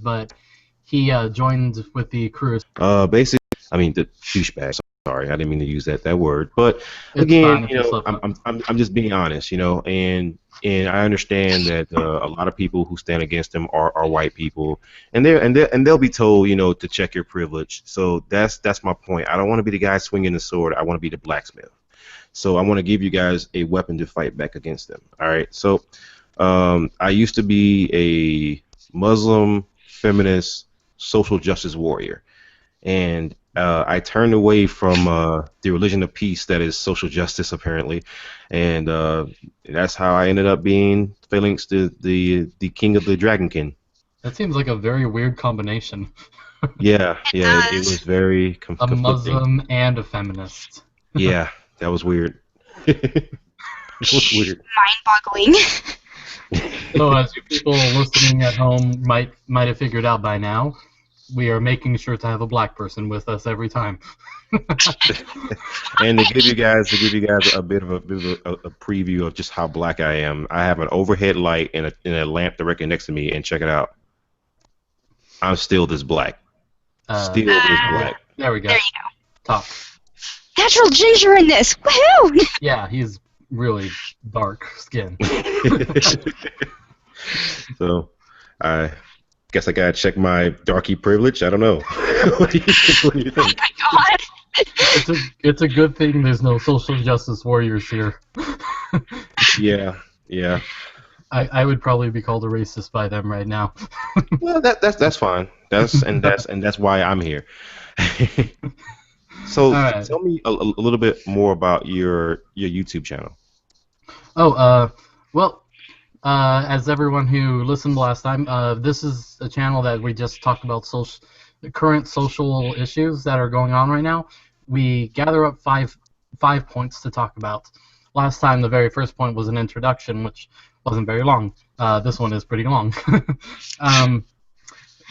but he joined with the crew. Basically, I mean the douchebag. Sorry, I didn't mean to use that word. But It's again, fine if you you know, slip up. I'm just being honest, you know, and I understand that a lot of people who stand against them are white people, and they'll be told, you know, to check your privilege. So that's my point. I don't want to be the guy swinging the sword. I want to be the blacksmith. So I want to give you guys a weapon to fight back against them. All right. So I used to be a Muslim feminist social justice warrior, and I turned away from the religion of peace that is social justice, apparently, and that's how I ended up being phalanx the king of the Dragonkin. That seems like a very weird combination. Yeah, it was very A conflicting. Muslim and a feminist. Yeah, that was weird. It was weird. Mind-boggling. So as you people listening at home might have figured out by now, we are making sure to have a black person with us every time. And to give you guys a bit of a preview of just how black I am, I have an overhead light and a lamp directly next to me, and check it out. I'm still this black. Still this black. There we go. There you go. Top. Natural ginger in this. Woohoo! Yeah, he's really dark skin. So, I guess I gotta check my darky privilege. I don't know. What do you think? Oh my god. It's a good thing there's no social justice warriors here. Yeah. I would probably be called a racist by them right now. Well, that's fine. That's why I'm here. So right. Tell me a little bit more about your YouTube channel. Oh, well, as everyone who listened last time, this is a channel that we just talk about the current social issues that are going on right now. We gather up five points to talk about. Last time, the very first point was an introduction, which wasn't very long. This one is pretty long.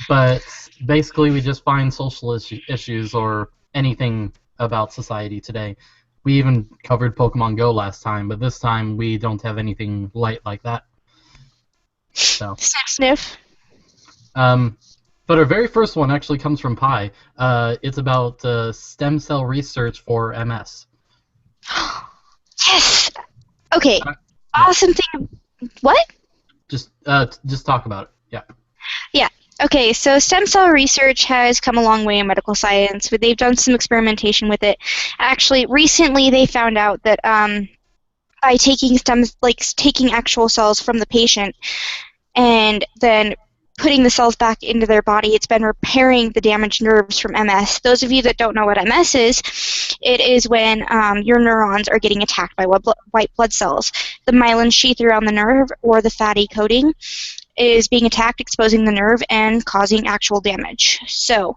But basically, we just find social issues or anything about society today. We even covered Pokemon Go last time, but this time we don't have anything light like that. So. Sniff. But our very first one actually comes from Pi. It's about stem cell research for MS. Yes. Okay. Awesome thing. What? Just talk about it. Yeah. Yeah. Okay, so stem cell research has come a long way in medical science, but they've done some experimentation with it. Actually, recently they found out that by taking taking actual cells from the patient and then putting the cells back into their body, it's been repairing the damaged nerves from MS. Those of you that don't know what MS is, it is when your neurons are getting attacked by white blood cells. The myelin sheath around the nerve, or the fatty coating, is being attacked, exposing the nerve, and causing actual damage. So,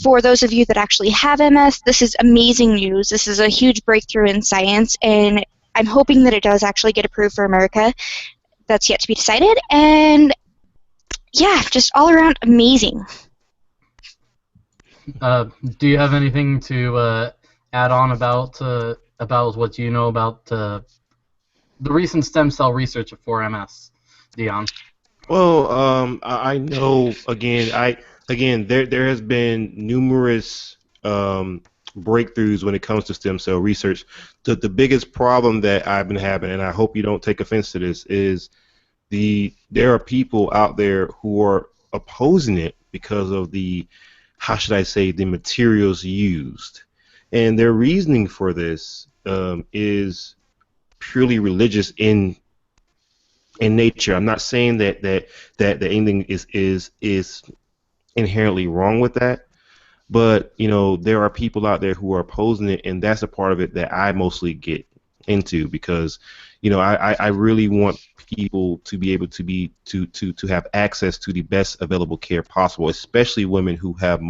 for those of you that actually have MS, this is amazing news. This is a huge breakthrough in science, and I'm hoping that it does actually get approved for America. That's yet to be decided, and yeah, just all around amazing. Do you have anything to add on about what you know about the recent stem cell research for MS, Dion? Well, I know there has been numerous breakthroughs when it comes to stem cell research. The biggest problem that I've been having, and I hope you don't take offense to this, is there are people out there who are opposing it because of the materials used, and their reasoning for this is purely religious in nature. I'm not saying that anything is inherently wrong with that, but you know, there are people out there who are opposing it, and that's a part of it that I mostly get into, because you know, I really want people to be able to have access to the best available care possible, especially women who has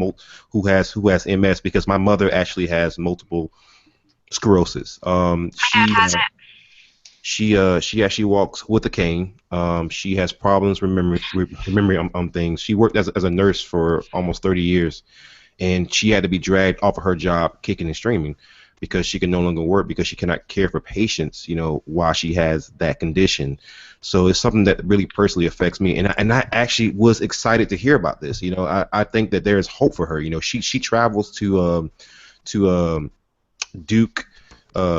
MS, because my mother actually has multiple sclerosis. She actually walks with a cane. She has problems remembering things. She worked as a nurse for almost 30 years, and she had to be dragged off of her job kicking and screaming. because she can no longer work because she cannot care for patients, while she has that condition. So it's something that really personally affects me, and I actually was excited to hear about this. I think that there is hope for her. She travels to Duke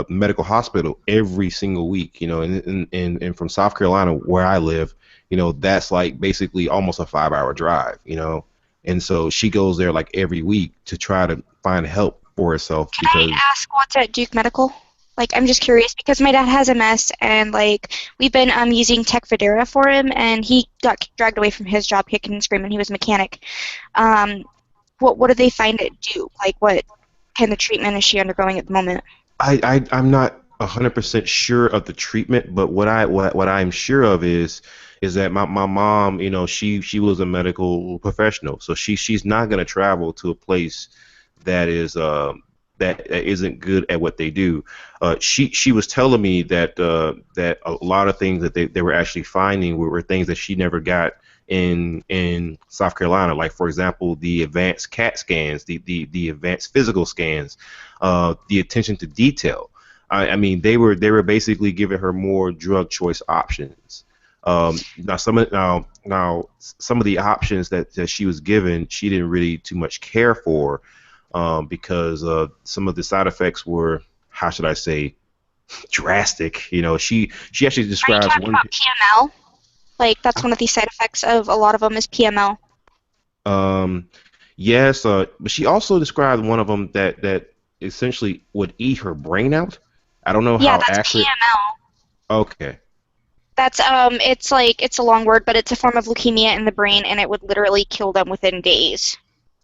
Medical Hospital every single week. And from South Carolina, where I live, that's like basically almost a 5-hour drive. And so she goes there like every week to try to find help for herself. Can I ask what's at Duke Medical? Like, I'm just curious because my dad has MS, and like we've been using Tecfidera for him, and he got dragged away from his job kicking and screaming. He was a mechanic. What do they find at Duke? Like, what kind of treatment is she undergoing at the moment? I'm not 100% sure of the treatment, but what I'm sure of is that my mom, she was a medical professional, so she's not going to travel to a place that isn't good at what they do. She was telling me that a lot of things that they were actually finding were things that she never got in South Carolina, like for example the advanced CAT scans, the advanced physical scans, the attention to detail. I mean they were basically giving her more drug choice options. Now some of the options that she was given, she didn't really too much care for, because some of the side effects were, how should I say, drastic. She actually describes Are you talking about PML? Like, that's one of the side effects of a lot of them is PML. Yes, but she also described one of them that essentially would eat her brain out. I don't know Yeah, how that's accurate. PML. Okay. That's it's a long word, but it's a form of leukemia in the brain, and it would literally kill them within days.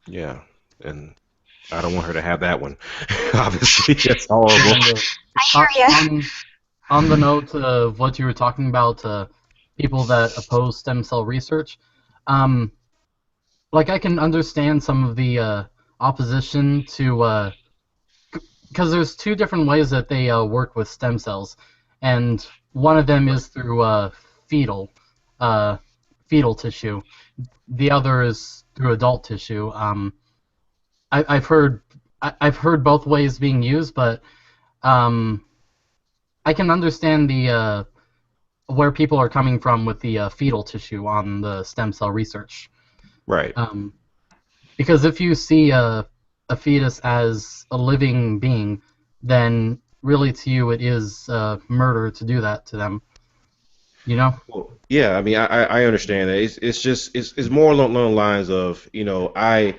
Yeah, and I don't want her to have that one. Obviously, that's horrible. I hear ya. On the note of what you were talking about, people that oppose stem cell research, like I can understand some of the opposition to, because there's two different ways that they work with stem cells, and one of them is through fetal tissue. The other is through adult tissue. I've heard both ways being used, but I can understand the where people are coming from with the fetal tissue on the stem cell research. Right. Because if you see a fetus as a living being, then really to you it is murder to do that to them. Well, yeah, I mean, I understand that. It's more along the lines of, I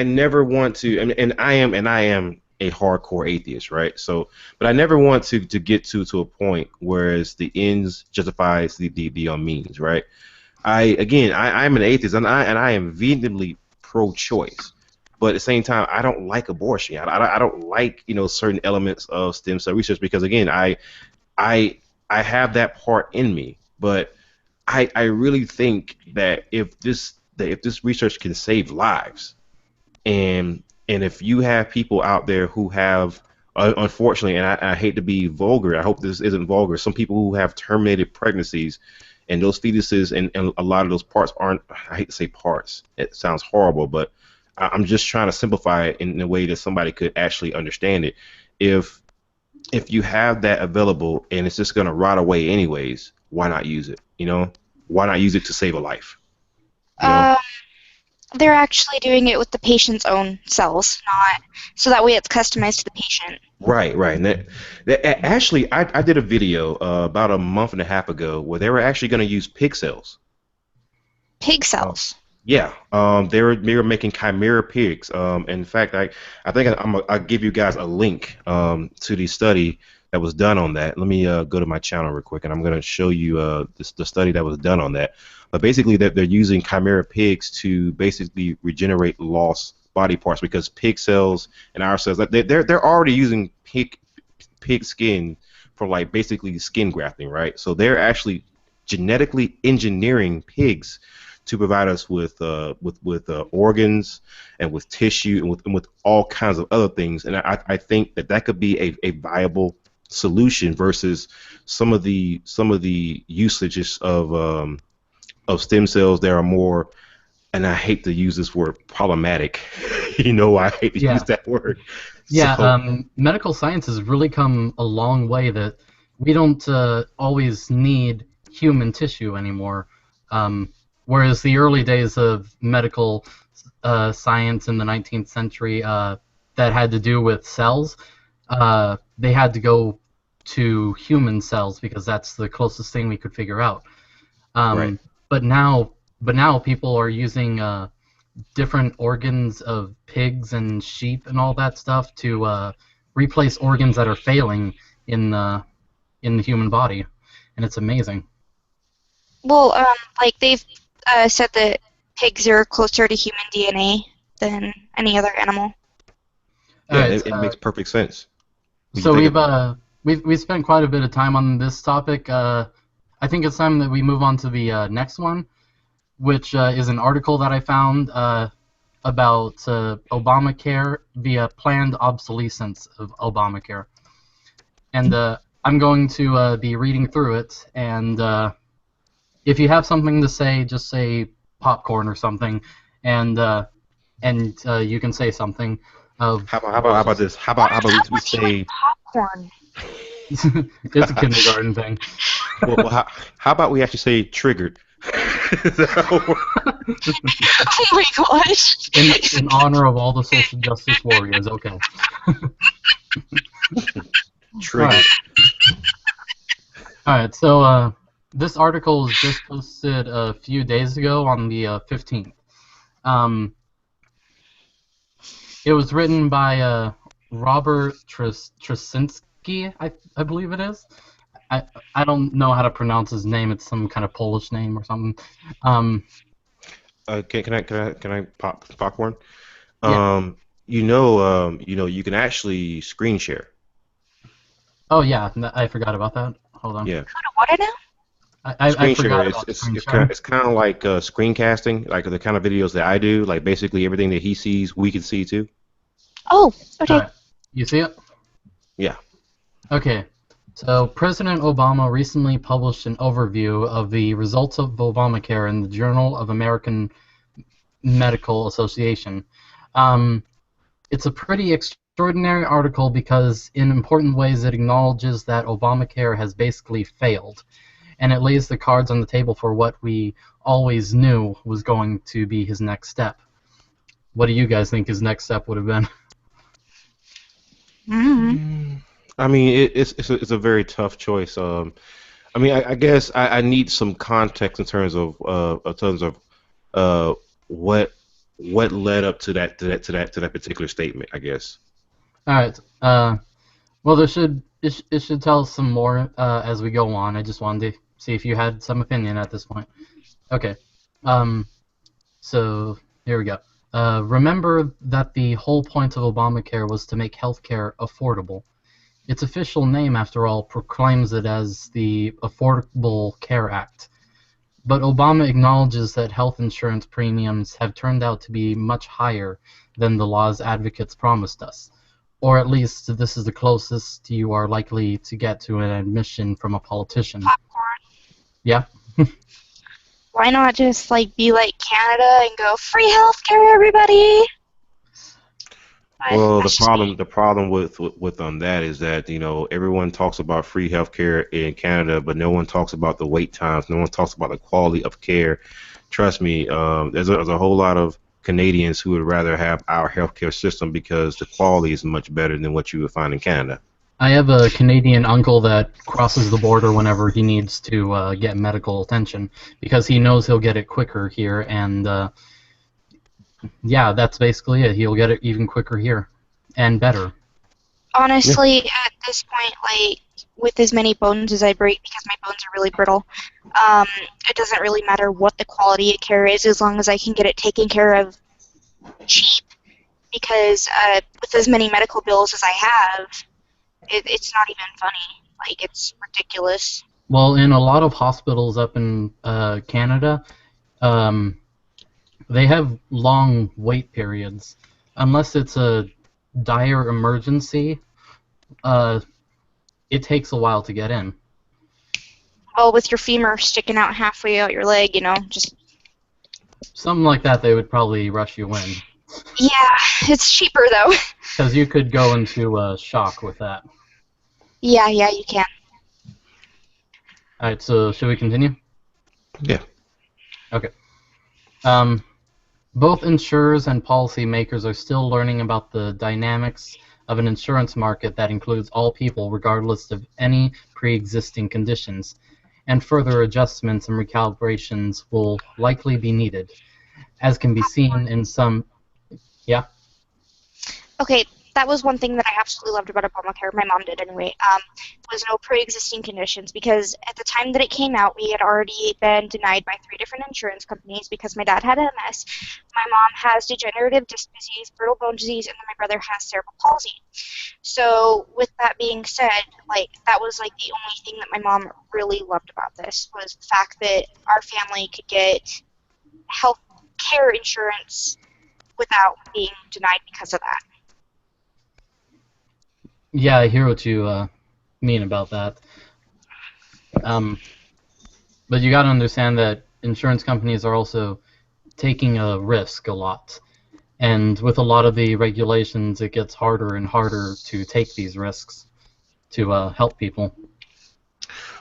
never want to, and I am a hardcore atheist, right? So, but I never want to get to a point where the ends justifies the means, right? I'm an atheist, and I am vehemently pro-choice, but at the same time, I don't like abortion. I don't like certain elements of stem cell research because again, I have that part in me, but I really think that if this research can save lives, and if you have people out there who have, unfortunately, and I hate to be vulgar, I hope this isn't vulgar, some people who have terminated pregnancies, and those fetuses and a lot of those parts aren't, I hate to say parts, it sounds horrible, but I'm just trying to simplify it in a way that somebody could actually understand it. If you have that available and it's just going to rot away anyways, why not use it? Why not use it to save a life? They're actually doing it with the patient's own cells, not so that way it's customized to the patient. Right. And actually, I did a video about a month and a half ago where they were actually going to use pig cells. Pig cells. Yeah, they were making chimera pigs. In fact, I think I'll give you guys a link to the study that was done on that. Let me go to my channel real quick, and I'm going to show you the study that was done on that. But basically, they're using chimera pigs to basically regenerate lost body parts because pig cells and our cells, they're already using pig skin for like basically skin grafting, right? So they're actually genetically engineering pigs to provide us with organs and with tissue and with all kinds of other things, and I think that could be a viable solution versus some of the usages of stem cells that are more and I hate to use this word, problematic. You know, I hate to use that word. Yeah, So, medical science has really come a long way that we don't always need human tissue anymore. Whereas the early days of medical science in the 19th century that had to do with cells, they had to go to human cells because that's the closest thing we could figure out. right. But now people are using different organs of pigs and sheep and all that stuff to replace organs that are failing in the human body, and it's amazing. Well, like they've said that pigs are closer to human DNA than any other animal. All Yeah, right, it makes perfect sense. When you so think we've about it. we've spent quite a bit of time on this topic. I think it's time that we move on to the next one, which is an article that I found about Obamacare, the planned obsolescence of Obamacare. And I'm going to be reading through it, and if you have something to say, just say popcorn or something, and you can say something. How about this? How about we say Popcorn. It's a kindergarten thing. well how about we actually say triggered? Oh my gosh. In honor of all the social justice warriors, okay. Triggered. All right, so this article was just posted a few days ago on the 15th. It was written by Robert Trzynski, I believe it is. I don't know how to pronounce his name. It's some kind of Polish name or something. Can I pop popcorn? Yeah. You know, you can actually screen share. Oh yeah, I forgot about that. Hold on. Yeah. What I know? I Screen forgot share about screen it's sharing. kind of like screencasting, like the kind of videos that I do. Like basically everything that he sees, we can see too. Oh, okay. All right. You see it? Yeah. Okay. So President Obama recently published an overview of the results of Obamacare in the Journal of American Medical Association. It's a pretty extraordinary article because in important ways it acknowledges that Obamacare has basically failed, and it lays the cards on the table for what we always knew was going to be his next step. What do you guys think his next step would have been? Mm-hmm. I mean, it's a very tough choice. I mean, I guess I need some context in terms of uh, what led up to that particular statement. I guess. All right. Well, it should tell us some more as we go on. I just wanted to see if you had some opinion at this point. Okay. So here we go. Remember that the whole point of Obamacare was to make healthcare affordable. Its official name, after all, proclaims it as the Affordable Care Act. But Obama acknowledges that health insurance premiums have turned out to be much higher than the law's advocates promised us. Or at least this is the closest you are likely to get to an admission from a politician. Yeah? Why not just be like Canada and go free healthcare, everybody? Well, the problem with that is that everyone talks about free healthcare in Canada, but no one talks about the wait times. No one talks about the quality of care. Trust me, there's a whole lot of Canadians who would rather have our healthcare system because the quality is much better than what you would find in Canada. I have a Canadian uncle that crosses the border whenever he needs to get medical attention because he knows he'll get it quicker here, and yeah, that's basically it. He'll get it even quicker here and better. Honestly, at this point, with as many bones as I break, because my bones are really brittle, it doesn't really matter what the quality of care is as long as I can get it taken care of cheap, because with as many medical bills as I have, it's not even funny. It's ridiculous. Well, in a lot of hospitals up in Canada, they have long wait periods. Unless it's a dire emergency, it takes a while to get in. Well, with your femur sticking out halfway out your leg, just something like that, they would probably rush you in. Yeah, it's cheaper though. Because you could go into shock with that. Yeah, you can. Alright, so should we continue? Yeah. Okay. Both insurers and policymakers are still learning about the dynamics of an insurance market that includes all people regardless of any pre-existing conditions, and further adjustments and recalibrations will likely be needed, as can be seen in some... Yeah? Okay, that was one thing that I absolutely loved about Obamacare. My mom did anyway. There was no pre-existing conditions because at the time that it came out, we had already been denied by 3 different insurance companies because my dad had MS, my mom has degenerative disc disease, brittle bone disease, and then my brother has cerebral palsy. So with that being said, like that was like the only thing that my mom really loved about this was the fact that our family could get health care insurance without being denied because of that. Yeah, I hear what you mean about that. But you got to understand that insurance companies are also taking a risk a lot. And with a lot of the regulations, it gets harder and harder to take these risks to help people.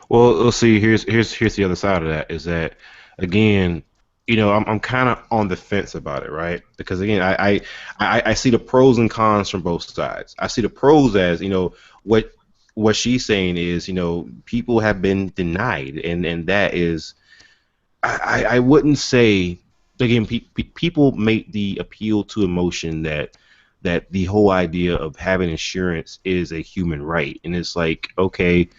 Well, let's see. Here's the other side of that. Is that again, you know, I'm kind of on the fence about it, right? Because again, I see the pros and cons from both sides. I see the pros as, you know, what she's saying is, you know, people have been denied, and that is, I wouldn't say, again, people make the appeal to emotion that the whole idea of having insurance is a human right, and it's like, okay,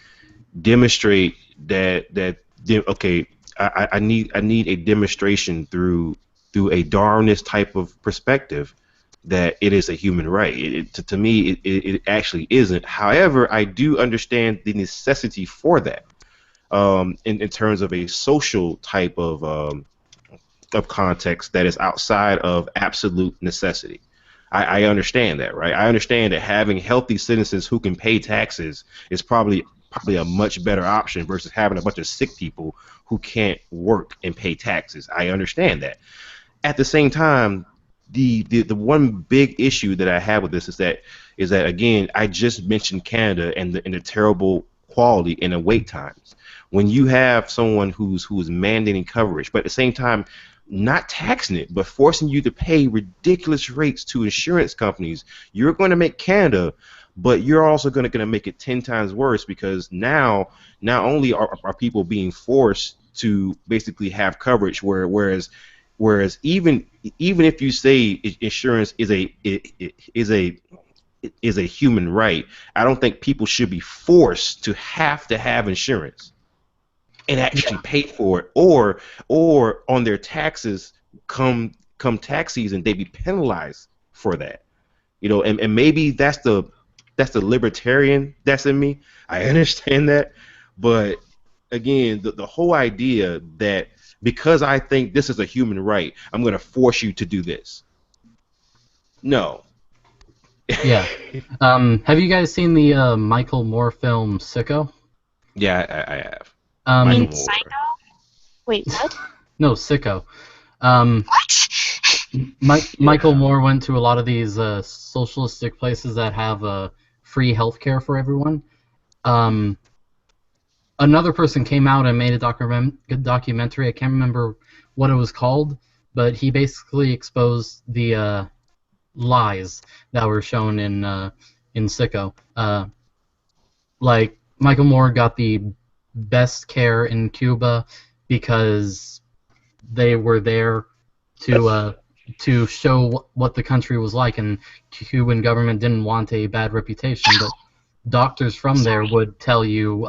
demonstrate okay, I need a demonstration through a Darwinist type of perspective that it is a human right. To me, it actually isn't. However, I do understand the necessity for that in terms of a social type of context that is outside of absolute necessity. I understand that, right? I understand that having healthy citizens who can pay taxes is probably a much better option versus having a bunch of sick people who can't work and pay taxes. I understand that. At the same time, the one big issue that I have with this is that again, I just mentioned Canada and the terrible quality and the wait times. When you have someone who's mandating coverage, but at the same time not taxing it, but forcing you to pay ridiculous rates to insurance companies, you're going to make Canada, but you're also going to make it 10 times worse, because now not only are people being forced to basically have coverage, whereas even if you say insurance is a human right, I don't think people should be forced to have insurance and actually pay for it, or on their taxes come tax season they be penalized for that. You know, and maybe that's the libertarian that's in me. I understand that, but again, the whole idea that because I think this is a human right, I'm going to force you to do this. No. Yeah. Have you guys seen the Michael Moore film Sicko? Yeah, I have. In Psycho? Wait, what? No, Sicko. What? Michael Moore went to a lot of these socialistic places that have free healthcare for everyone. Another person came out and made a documentary. I can't remember what it was called, but he basically exposed the lies that were shown in Sicko. Like Michael Moore got the best care in Cuba because they were there to show what the country was like, and Cuban government didn't want a bad reputation, but doctors from there would tell you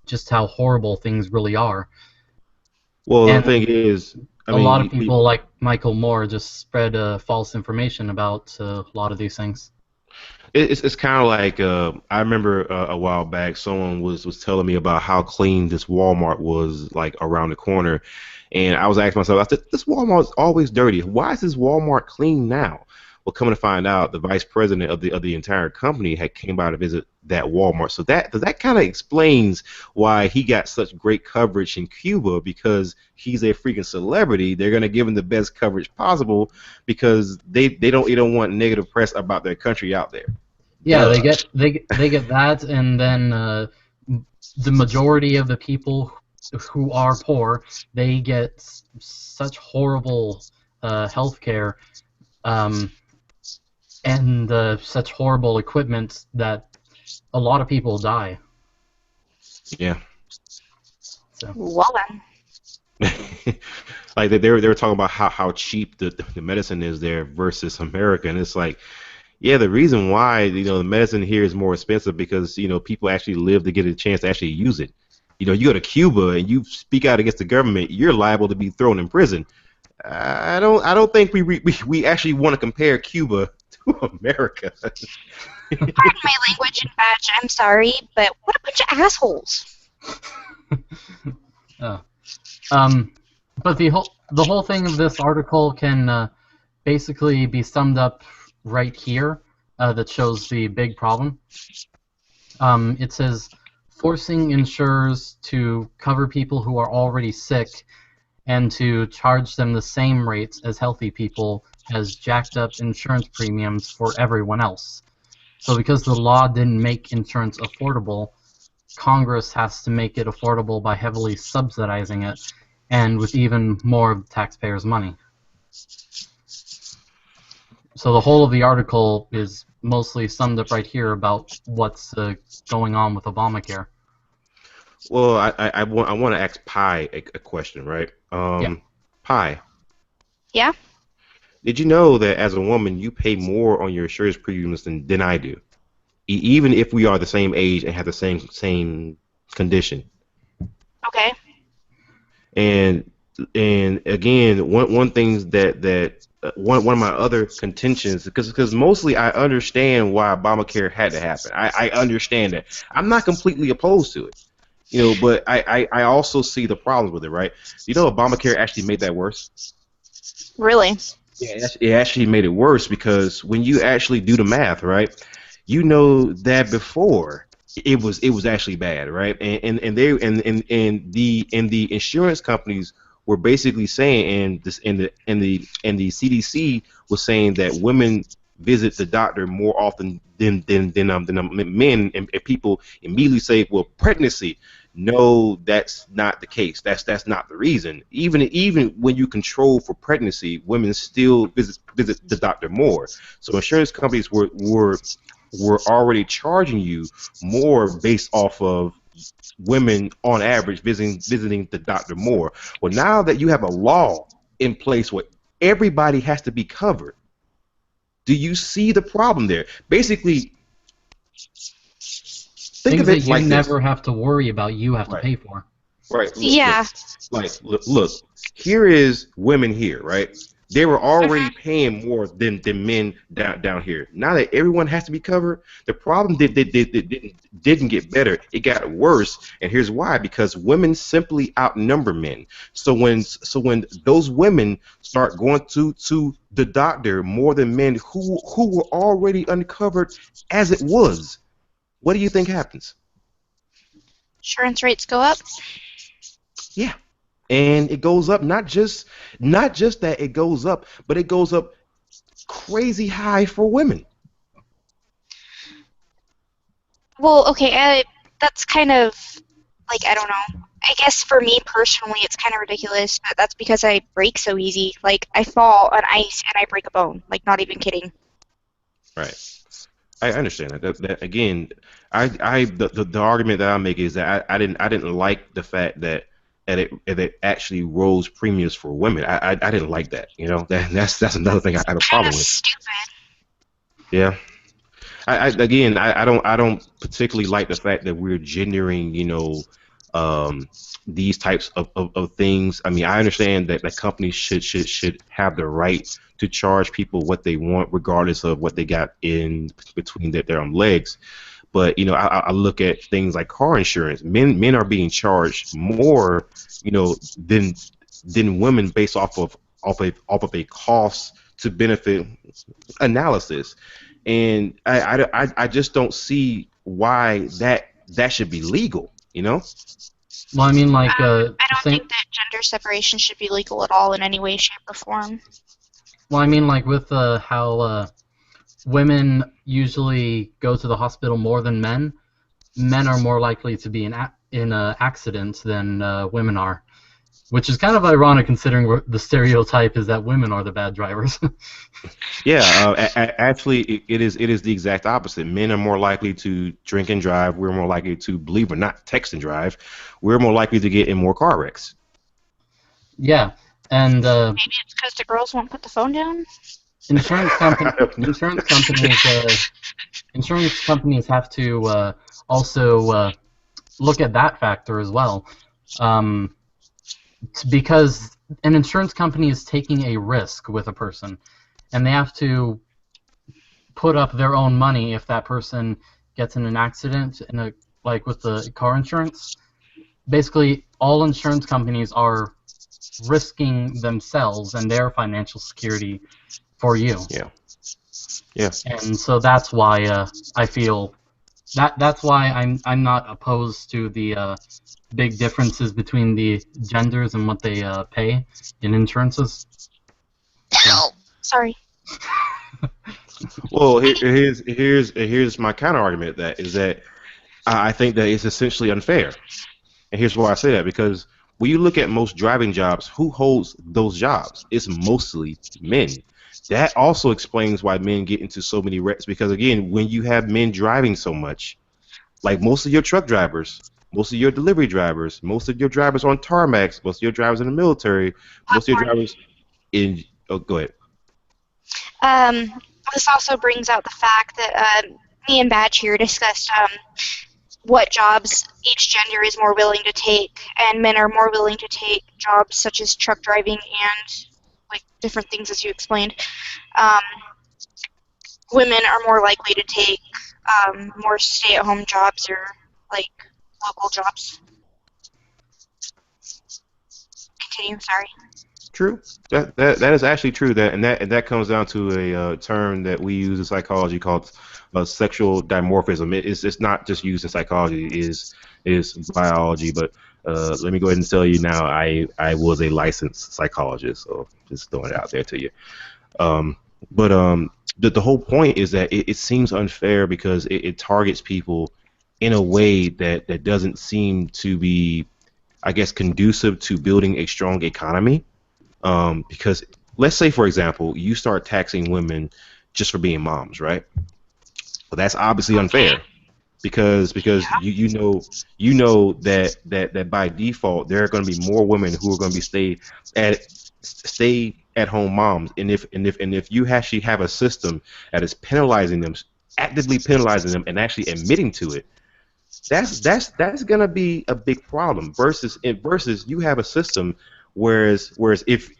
just how horrible things really are. Well, and the thing is, a lot of people like Michael Moore just spread false information about a lot of these things. It's kind of like I remember a while back someone was telling me about how clean this Walmart was, like around the corner, and I was asking myself, I said, this Walmart's always dirty. Why is this Walmart clean now? Well, coming to find out, the vice president of the entire company had came by to visit that Walmart. So that kind of explains why he got such great coverage in Cuba, because he's a freaking celebrity. They're gonna give him the best coverage possible because they don't want negative press about their country out there. Yeah, they get that, and then the majority of the people who are poor, they get such horrible health care and such horrible equipment that a lot of people die. Yeah. So. Well then. Like they were talking about how cheap the medicine is there versus America, and it's like, yeah, the reason why the medicine here is more expensive because people actually live to get a chance to actually use it. You go to Cuba and you speak out against the government, you're liable to be thrown in prison. I don't think we actually want to compare Cuba to America. Pardon my language and badge, I'm sorry, but what a bunch of assholes. But the whole thing of this article can basically be summed up right here that shows the big problem. It says forcing insurers to cover people who are already sick and to charge them the same rates as healthy people has jacked up insurance premiums for everyone else. So because the law didn't make insurance affordable, Congress has to make it affordable by heavily subsidizing it, and with even more of the taxpayers' money. So the whole of the article is mostly summed up right here about what's going on with Obamacare. Well, I want to ask Pi a question, right? Yeah. Pi. Yeah? Did you know that as a woman you pay more on your insurance premiums than I do, even if we are the same age and have the same condition? Okay. And again, one thing that one of my other contentions, because mostly I understand why Obamacare had to happen. I understand that. I'm not completely opposed to it, but I also see the problems with it, right? Obamacare actually made that worse. Really? Yeah, it actually made it worse because when you actually do the math, right, that before it was actually bad, right? And the insurance companies were basically saying, and the CDC was saying that women visit the doctor more often than men, and people immediately say, well, pregnancy. No, that's not the case. That's not the reason. Even when you control for pregnancy, women still visit the doctor more. So insurance companies were already charging you more based off of women on average visiting the doctor more. Well, now that you have a law in place where everybody has to be covered, do you see the problem there? Basically, think Things of it that you like never this. have to worry about, you have to pay for. Right. Yeah. Look, here is women here, right? They were already paying more than men down here. Now that everyone has to be covered, the problem didn't get better. It got worse, and here's why: because women simply outnumber men. So when those women start going to the doctor more than men who were already uncovered as it was, what do you think happens? Insurance rates go up? Yeah. And it goes up, not just that it goes up, but it goes up crazy high for women. Well, okay, that's kind of, like, I don't know. I guess for me personally it's kind of ridiculous, but that's because I break so easy. Like, I fall on ice and I break a bone. Like, not even kidding. Right. I understand that again, the argument that I make is that I didn't like the fact that it actually rose premiums for women. I didn't like that. That's another thing I have a problem with. Stupid. Yeah. I don't particularly like the fact that we're gendering, these types of things. I mean, I understand that companies should have the right to charge people what they want, regardless of what they got in between their legs. But I look at things like car insurance. Men are being charged more, than women based off of a cost to benefit analysis, and I just don't see why that should be legal. You know? Well, I mean, like, I don't think that gender separation should be legal at all in any way, shape, or form. Well, I mean, like, with how women usually go to the hospital more than men, men are more likely to be in accidents than women are, which is kind of ironic considering the stereotype is that women are the bad drivers. Yeah, actually, it is the exact opposite. Men are more likely to drink and drive. We're more likely to, believe it or not, text and drive. We're more likely to get in more car wrecks. Yeah, and maybe it's because the girls won't put the phone down. Insurance companies have to also look at that factor as well, because an insurance company is taking a risk with a person, and they have to put up their own money if that person gets in an accident, like with the car insurance. Basically, all insurance companies are risking themselves and their financial security for you. Yeah. Yeah. And so that's why I feel that's why I'm not opposed to the big differences between the genders and what they pay in insurances. Sorry. Well, here's my counter argument. That I think that it's essentially unfair, and here's why I say that. Because when you look at most driving jobs, who holds those jobs? It's mostly men. That also explains why men get into so many wrecks. Because again, when you have men driving so much, like most of your truck drivers, most of your delivery drivers, most of your drivers on tarmacs, most of your drivers in the military, most of your drivers in. Oh, go ahead. This also brings out the fact that me and Badge here discussed what jobs each gender is more willing to take, and men are more willing to take jobs such as truck driving and like different things as you explained. Women are more likely to take more stay-at-home jobs or like local jobs. Continue, sorry. True. That is actually true. That comes down to a term that we use in psychology called sexual dimorphism. It's not just used in psychology. It is biology. But let me go ahead and tell you now. I was a licensed psychologist, so just throwing it out there to you. The whole point is that it seems unfair because it targets people in a way that doesn't seem to be, I guess, conducive to building a strong economy. Because let's say, for example, you start taxing women just for being moms, right? Well, that's obviously unfair because you know that by default there are going to be more women who are going to be stay at home moms, and if you actually have a system that is penalizing them, actively penalizing them, and actually admitting to it, that's going to be a big problem. Versus you have a system. Whereas if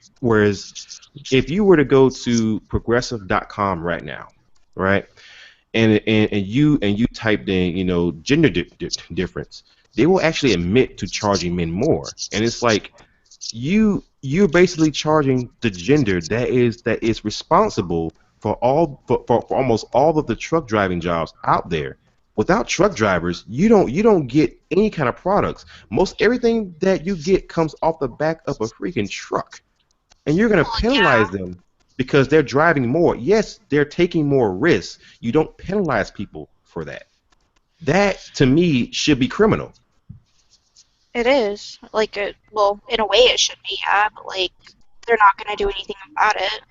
you were to go to progressive.com right now, right, and you typed in gender difference, they will actually admit to charging men more, and it's like you're basically charging the gender that is responsible for almost all of the truck driving jobs out there. Without truck drivers, you don't get any kind of products. Most everything that you get comes off the back of a freaking truck, and you're gonna penalize them because they're driving more. Yes, they're taking more risks. You don't penalize people for that. That to me should be criminal. It is well, in a way it should be, but like they're not gonna do anything about it.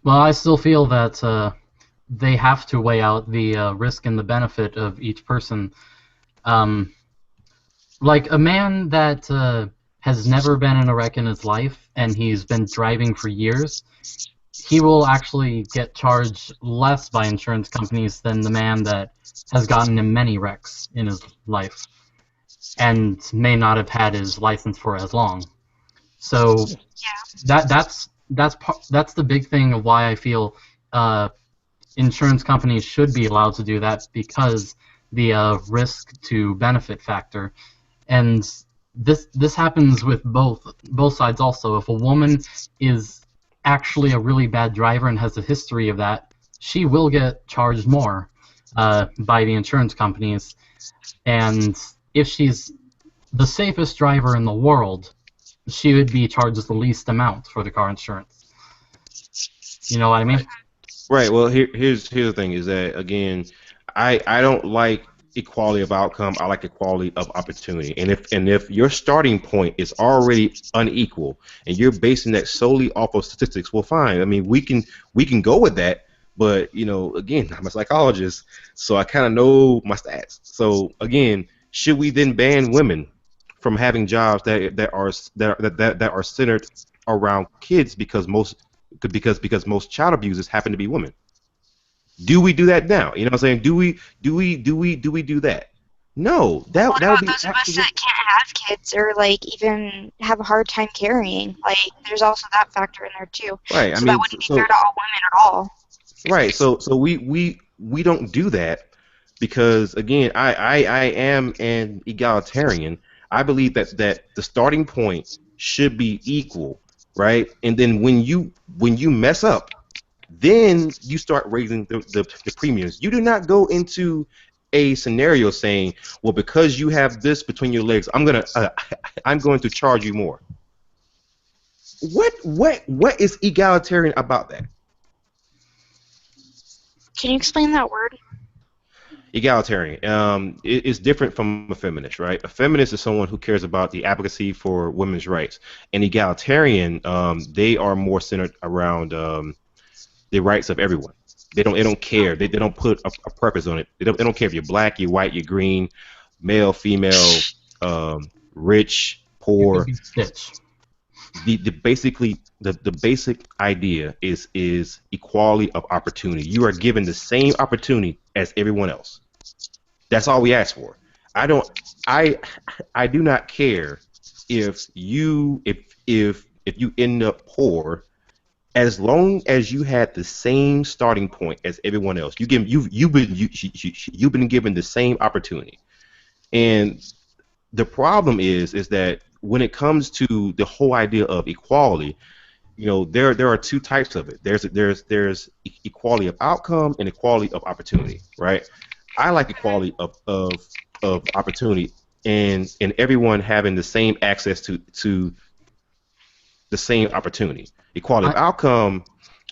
Well, I still feel that they have to weigh out the risk and the benefit of each person. Like a man that has never been in a wreck in his life and he's been driving for years, he will actually get charged less by insurance companies than the man that has gotten in many wrecks in his life and may not have had his license for as long. So that's the big thing of why I feel insurance companies should be allowed to do that, because the risk to benefit factor. And this happens with both sides also. If a woman is actually a really bad driver and has a history of that, she will get charged more by the insurance companies. And if she's the safest driver in the world, she would be charged the least amount for the car insurance. You know what I mean? Right. Well, here's the thing is that again, I don't like equality of outcome. I like equality of opportunity. And if your starting point is already unequal and you're basing that solely off of statistics, well, fine. I mean, we can go with that. But again, I'm a psychologist, so I kind of know my stats. So again, should we then ban women from having jobs that are centered around kids because most child abusers happen to be women? Do we do that now? You know what I'm saying? Do we do that? No, that What that would about be those of us absolutely that can't have kids or like even have a hard time carrying? Like, there's also that factor in there too. right. I So that mean, wouldn't be fair to all women at all. right. So we don't do that because again, I am an egalitarian. I believe that the starting point should be equal, right? And then when you mess up, then you start raising the premiums. You do not go into a scenario saying, well, because you have this between your legs, I'm going to charge you more. What is egalitarian about that? Can you explain that word? Egalitarian is different from a feminist, right? A feminist is someone who cares about the advocacy for women's rights. An egalitarian, they are more centered around the rights of everyone. They don't care. They don't put a purpose on it. They don't care if you're black, you're white, you're green, male, female, rich, poor. The basic idea is equality of opportunity. You are given the same opportunity as everyone else. That's all we ask for. I do not care if you end up poor, as long as you had the same starting point as everyone else. You've been given the same opportunity. And the problem is that when it comes to the whole idea of equality, there are two types of it. There's equality of outcome and equality of opportunity, right? I like equality of opportunity and everyone having the same access to the same opportunity. Equality of outcome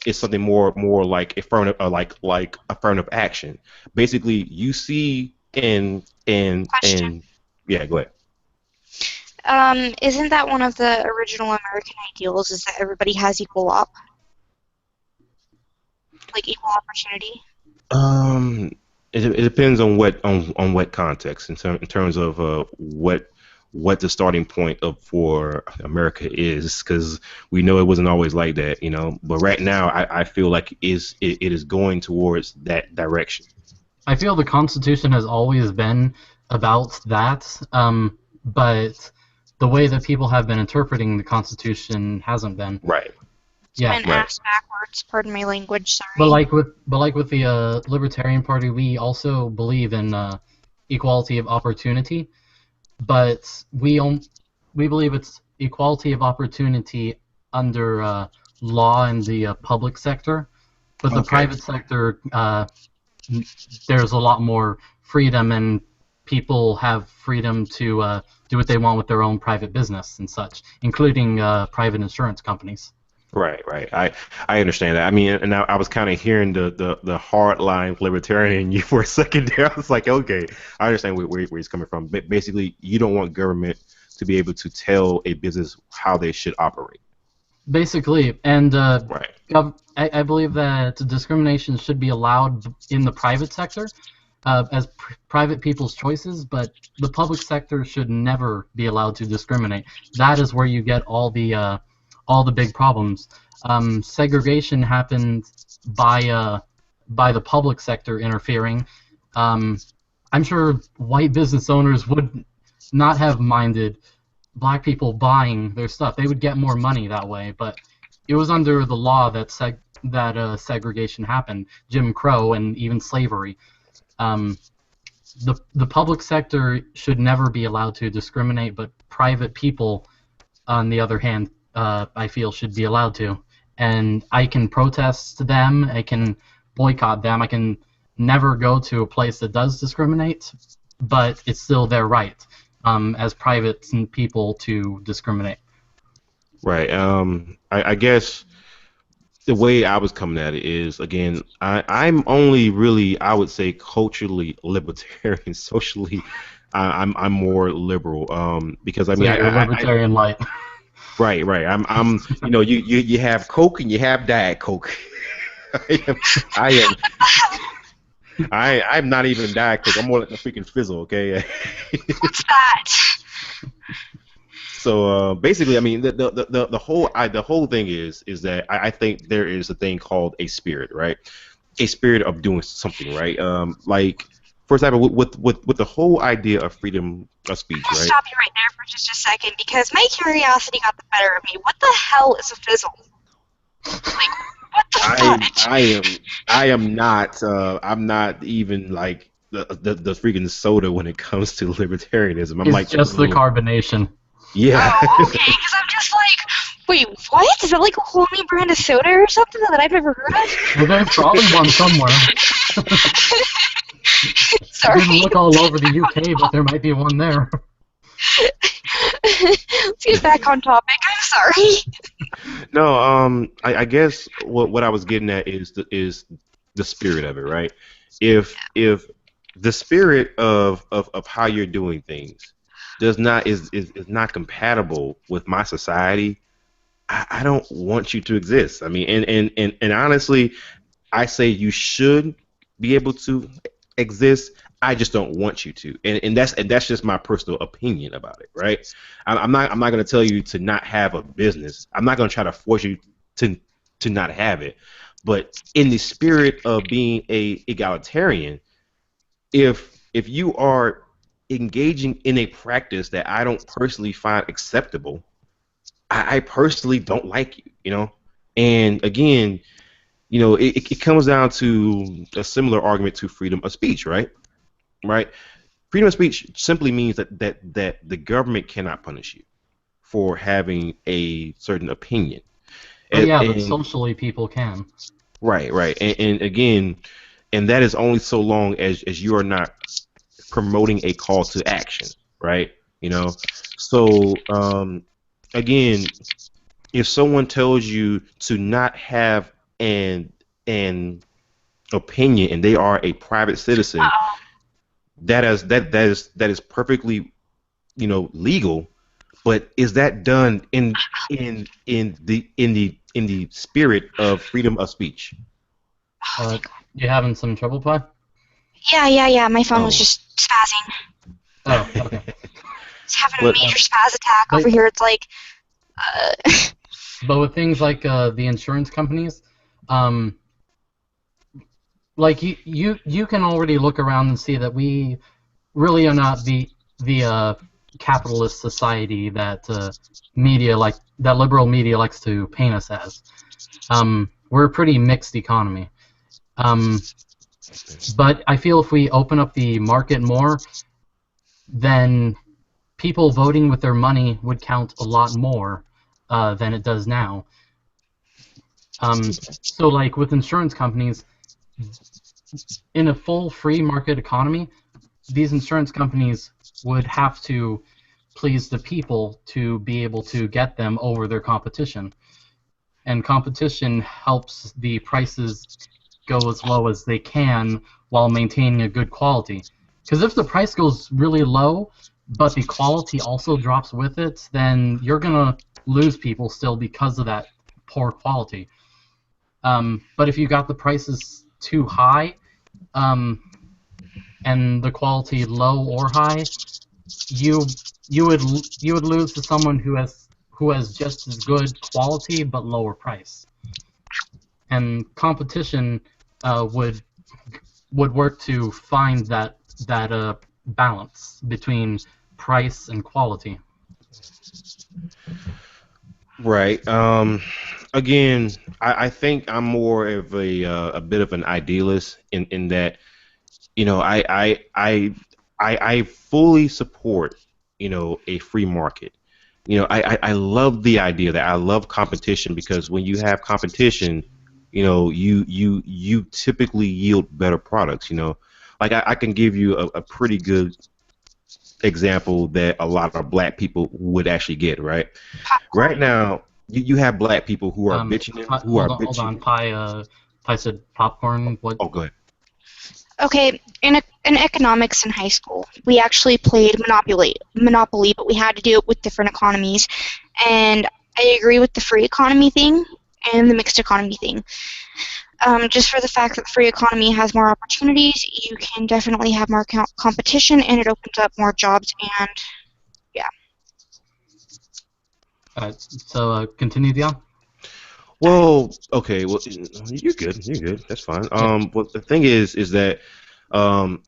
is something more like affirmative action. Basically, you see and yeah, go ahead. Isn't that one of the original American ideals, is that everybody has equal equal opportunity? It depends on what context in terms of what the starting point for America is, because we know it wasn't always like that, But right now, I feel like it is going towards that direction. I feel the Constitution has always been about that, but the way that people have been interpreting the Constitution hasn't been. Right. Yeah. It's been asked backwards. Pardon my language. Sorry. But like with the Libertarian Party, we also believe in equality of opportunity, but we believe it's equality of opportunity under law in the public sector, but the private sector, there's a lot more freedom, and people have freedom to do what they want with their own private business and such, including private insurance companies. Right. I understand that. I mean, and I was kind of hearing the hard line libertarian in you for a second there. I was like, okay, I understand where he's coming from. But basically, you don't want government to be able to tell a business how they should operate. Basically, and right. I believe that discrimination should be allowed in the private sector as private people's choices, but the public sector should never be allowed to discriminate. That is where you get all the big problems. Segregation happened by the public sector interfering. I'm sure white business owners would not have minded black people buying their stuff. They would get more money that way, but it was under the law that segregation happened, Jim Crow and even slavery. The public sector should never be allowed to discriminate, but private people, on the other hand, I feel should be allowed to. and I can protest them, I can boycott them, I can never go to a place that does discriminate, but it's still their right as private people to discriminate. Right. I guess the way I was coming at it is, again, I'm only really, I would say, culturally libertarian. Socially, I'm more liberal. Because I So mean, you're libertarian light. right, right. I'm you know, you have Coke and you have Diet Coke. I am I'm not even Diet Coke. I'm more like a freaking fizzle, okay? What's that? So basically, I mean, the whole thing is that I think there is a thing called a spirit, right? A spirit of doing something, right? Like, for example, with the whole idea of freedom of speech, I'll right? stop you right there for just a second because my curiosity got the better of me. What the hell is a fizzle? Like, what the fudge? I am not I'm not even like the freaking soda when it comes to libertarianism. I'm It's like just the carbonation. yeah. Oh, okay, because I'm just like, wait, what? Is that like a whole new brand of soda or something that I've never heard of? Well, there's probably one somewhere. Sorry. I didn't look all over the UK, but there might be one there. Let's get back on topic. I'm sorry. No, I guess what I was getting at is the spirit of it, right? If the spirit of how you're doing things is not compatible with my society, I don't want you to exist. I mean, and honestly, I say you should be able to exist. I just don't want you to, and that's just my personal opinion about it, right? I'm not going to tell you to not have a business. I'm not going to try to force you to not have it. But in the spirit of being a egalitarian, if you are engaging in a practice that I don't personally find acceptable, I personally don't like you, you know. And again, you know, it comes down to a similar argument to freedom of speech, right? Right? Freedom of speech simply means that the government cannot punish you for having a certain opinion. Oh yeah, but socially people can. Right, right. And again, and that is only so long as you are not promoting a call to action, right? You know, so again, if someone tells you to not have an opinion and they are a private citizen, that is perfectly, you know, legal. But is that done in the spirit of freedom of speech? You having some trouble, Pi? Yeah. My phone was Oh. just spazzing. Oh, okay. It's having a major spaz attack over here. It's like, But with things like the insurance companies, like you can already look around and see that we really are not the capitalist society that that liberal media likes to paint us as. We're a pretty mixed economy. But I feel if we open up the market more, then people voting with their money would count a lot more than it does now. So like with insurance companies, in a full free market economy, these insurance companies would have to please the people to be able to get them over their competition. And competition helps the prices go as low as they can while maintaining a good quality. Because if the price goes really low, but the quality also drops with it, then you're going to lose people still because of that poor quality. But if you got the prices too high, and the quality low or high, you would lose to someone who has just as good quality but lower price. And competition would work to find that balance between price and quality. Right. Again, I think I'm more of a bit of an idealist in that, you know, I fully support, you know, a free market. I love the idea that I love competition, because when you have competition, you typically yield better products. Like I can give you a pretty good example that a lot of black people would actually get, right? Right now, you have black people who are bitching, Hold on. Pi said popcorn. What? Oh, go ahead. Okay, in economics in high school, we actually played Monopoly, but we had to do it with different economies. And I agree with the free economy thing and the mixed economy thing. Just for the fact that the free economy has more opportunities, you can definitely have more competition, and it opens up more jobs, and yeah. So continue, Dion. Well, okay. Well, you're good. You're good. That's fine. Well, the thing is that I'll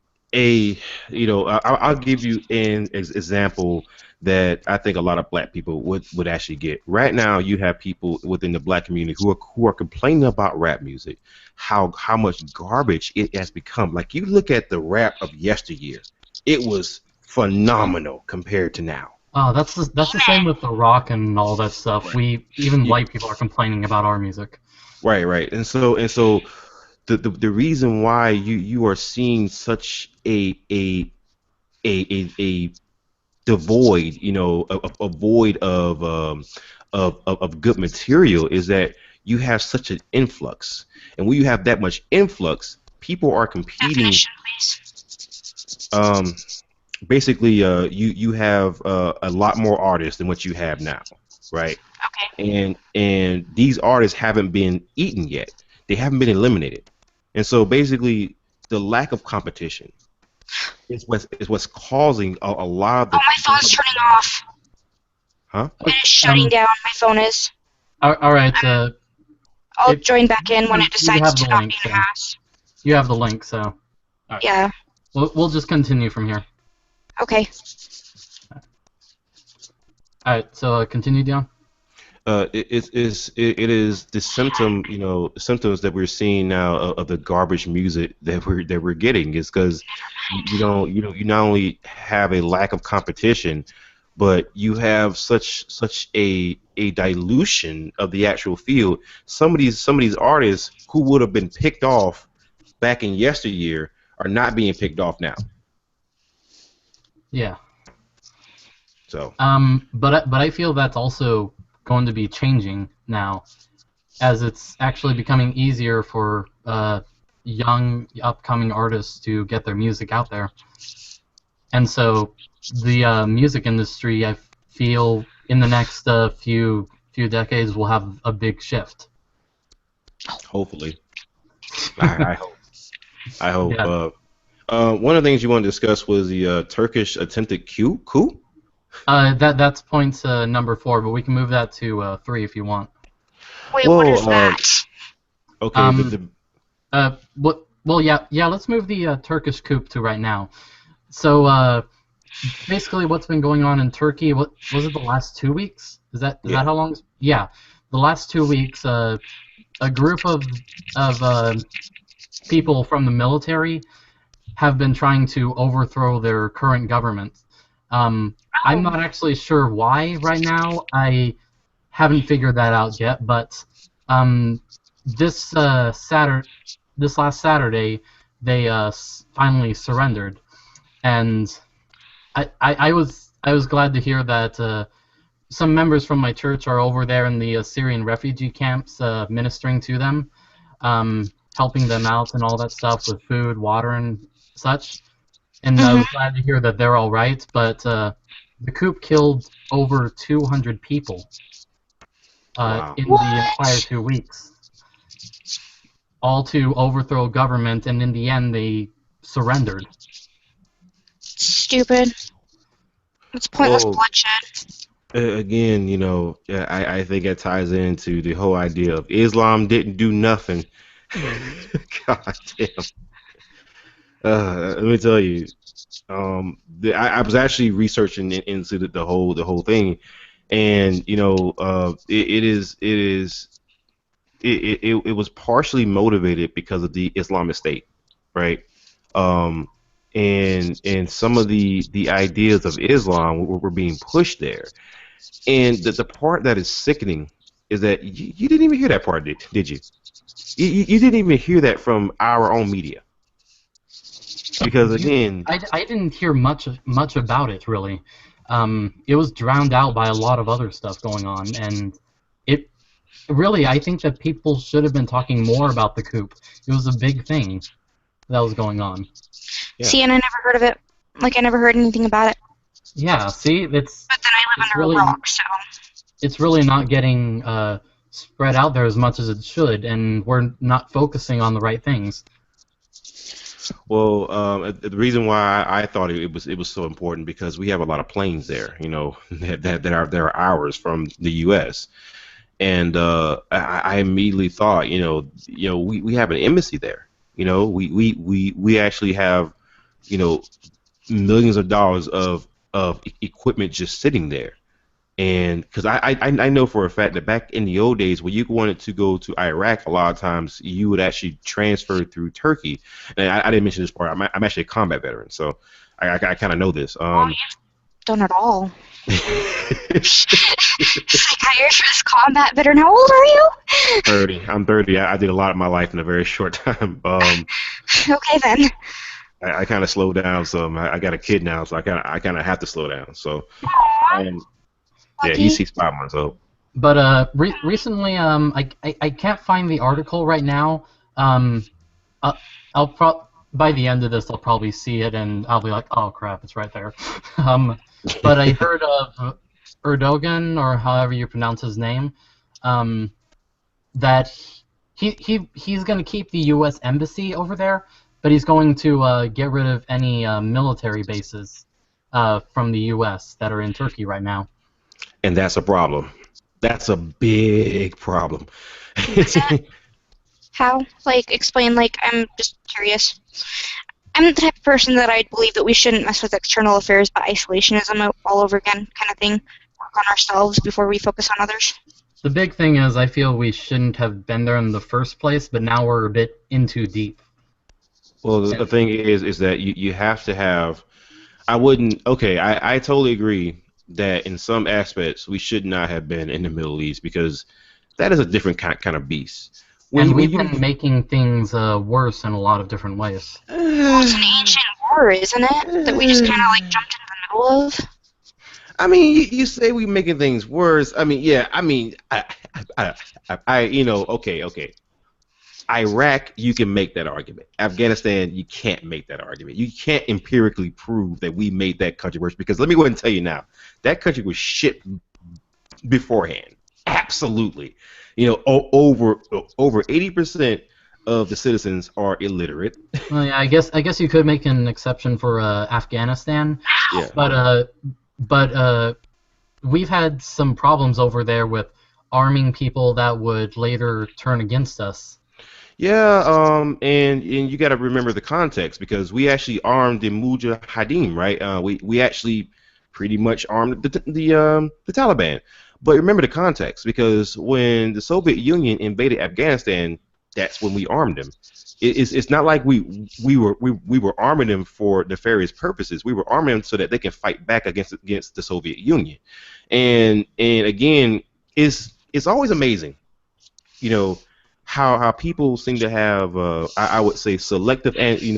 give you an example that I think a lot of black people would actually get. Right now, you have people within the black community who are complaining about rap music, how much garbage it has become. Like, you look at the rap of yesteryear, it was phenomenal compared to now. Oh, that's the same with the rock and all that stuff. Even white people are complaining about our music. Right. And so the reason why you are seeing such a devoid, a void of good material, is that you have such an influx, and when you have that much influx, people are competing. Definition, please. Basically, you have a lot more artists than what you have now, right? Okay. And these artists haven't been eaten yet. They haven't been eliminated, and so basically, the lack of competition is what's causing a lot of the. Oh, my phone's turning off. Huh? It is shutting down. My phone is. All right. I'll join back in when it decides to not be link, an ass. You have the link, so. Right. Yeah. We'll just continue from here. Okay. All right. So continue, Dion. It is the symptoms that we're seeing now of the garbage music that we're getting, is because you not only have a lack of competition, but you have such a dilution of the actual field. Some of these artists who would have been picked off back in yesteryear are not being picked off now. Yeah. So. But I feel that's also going to be changing now, as it's actually becoming easier for young upcoming artists to get their music out there, and so the music industry, I feel, in the next few decades will have a big shift. Hopefully. I hope. Yeah. One of the things you want to discuss was the Turkish attempted coup. That's point number 4, but we can move that to 3 if you want. Wait, what is that? Okay. Yeah. Let's move the Turkish coup to right now. So basically, what's been going on in Turkey? What was it? The last 2 weeks? Is that how long? Yeah, the last 2 weeks. A group of people from the military have been trying to overthrow their current government. I'm not actually sure why right now. I haven't figured that out yet. But this last Saturday, they finally surrendered, and I was glad to hear that some members from my church are over there in the Syrian refugee camps, ministering to them, helping them out and all that stuff with food, water, and such. And I was glad to hear that they're all right. But the coup killed over 200 people in the entire 2 weeks, all to overthrow government, and in the end they surrendered. Stupid. It's pointless bloodshed. Again, I think it ties into the whole idea of Islam didn't do nothing. God damn. Let me tell you, I was actually researching into the whole thing, and it was partially motivated because of the Islamic State, right? And some of the ideas of Islam were being pushed there, And the part that is sickening is that you didn't even hear that part, did you? You didn't even hear that from our own media. Because again, I didn't hear much about it really. It was drowned out by a lot of other stuff going on, and it really, I think that people should have been talking more about the coup. It was a big thing that was going on. Yeah. See, and I never heard of it. Like, I never heard anything about it. Yeah, see, But then I live under a rock, so. It's really not getting spread out there as much as it should, and we're not focusing on the right things. Well, the reason why I thought it was so important because we have a lot of planes there, that are ours from the U.S. And I immediately thought, we have an embassy there. We actually have, millions of dollars of equipment just sitting there. And because I know for a fact that back in the old days when you wanted to go to Iraq, a lot of times you would actually transfer through Turkey. And I didn't mention this part. I'm actually a combat veteran, so I kind of know this. Don't at all. Psychiatrist, combat veteran. How old are you? 30. I'm 30. I did a lot of my life in a very short time. Okay then. I kind of slowed down, so I got a kid now, so I kind of have to slow down. So. Yeah, he's 5 months old. But recently, I can't find the article right now. By the end of this, I'll probably see it, and I'll be like, oh crap, it's right there. But I heard of Erdogan, or however you pronounce his name, that he's going to keep the U.S. embassy over there, but he's going to get rid of any military bases from the U.S. that are in Turkey right now. And that's a problem. That's a big problem. How? Like, explain, like, I'm just curious. I'm the type of person that I believe that we shouldn't mess with external affairs, but isolationism all over again kind of thing. Work on ourselves before we focus on others. The big thing is I feel we shouldn't have been there in the first place, but now we're a bit in too deep. Well, the thing is that you have to have... I totally agree that in some aspects we should not have been in the Middle East because that is a different kind of beast. And we've been making things worse in a lot of different ways. Well, it's an ancient war, isn't it? That we just kind of like jumped into the middle of. I mean, you say we're making things worse. I mean, yeah. I mean, okay. Iraq, you can make that argument. Afghanistan, you can't make that argument. You can't empirically prove that we made that country worse because let me go ahead and tell you now, that country was shit beforehand. Absolutely. Over 80% of the citizens are illiterate. Well, yeah, I guess you could make an exception for Afghanistan. Yeah. But we've had some problems over there with arming people that would later turn against us. Yeah, and you got to remember the context because we actually armed the Mujahideen, right? We actually pretty much armed the Taliban. But remember the context because when the Soviet Union invaded Afghanistan, that's when we armed them. It's not like we were arming them for nefarious purposes. We were arming them so that they can fight back against the Soviet Union. And again, it's always amazing, how people seem to have I would say selective amnesia,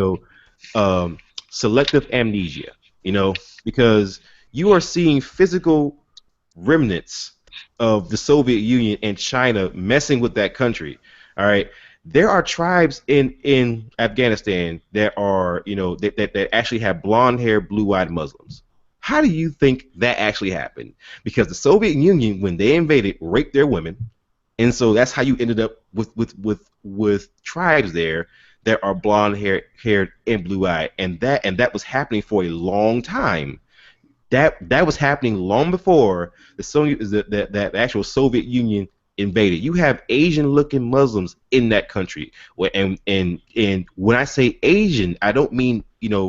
because you are seeing physical remnants of the Soviet Union and China messing with that country. All right, there are tribes in Afghanistan that are that actually have blonde hair, blue-eyed Muslims. How do you think that actually happened? Because the Soviet Union, when they invaded, raped their women. And so that's how you ended up with tribes there that are blonde haired and blue eyed, and that was happening for a long time. That was happening long before the actual Soviet Union invaded. You have Asian looking Muslims in that country, and when I say Asian, I don't mean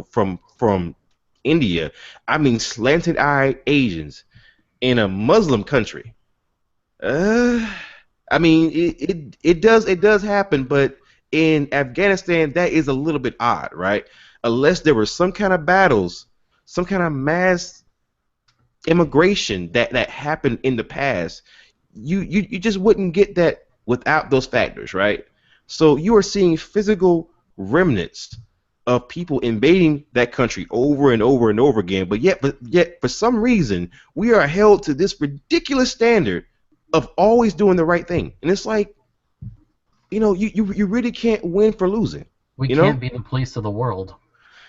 from India. I mean slanted eyed Asians in a Muslim country. I mean, it does happen, but in Afghanistan, that is a little bit odd, right? Unless there were some kind of battles, some kind of mass immigration that happened in the past, you just wouldn't get that without those factors, right? So you are seeing physical remnants of people invading that country over and over and over again, but yet for some reason we are held to this ridiculous standard of always doing the right thing. And it's like, you really can't win for losing. We You can't know? be the police of the world,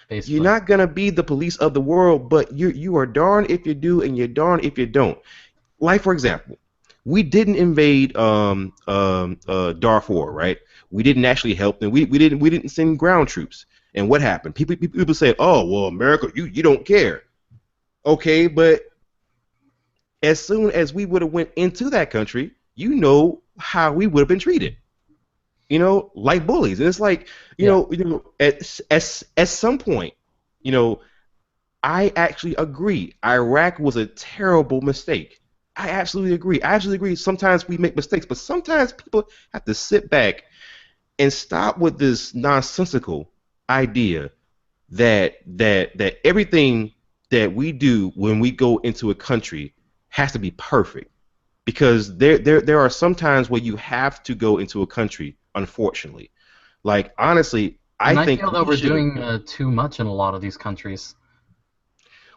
You're basically. not gonna be the police of the world, but you are darned if you do and you're darned if you don't. Like, for example, we didn't invade Darfur, right? We didn't actually help them. We didn't send ground troops. And what happened? People say, "Oh, well, America, you don't care." Okay, but as soon as we would have went into that country, you know how we would have been treated. Like bullies. And it's like, Yeah. at some point, you know, I actually agree. Iraq was a terrible mistake. I absolutely agree. I absolutely agree. Sometimes we make mistakes, but sometimes people have to sit back and stop with this nonsensical idea that everything that we do when we go into a country has to be perfect. Because there are some times where you have to go into a country, unfortunately. Like, honestly, I And I think feel that we we're should have. doing too much in a lot of these countries.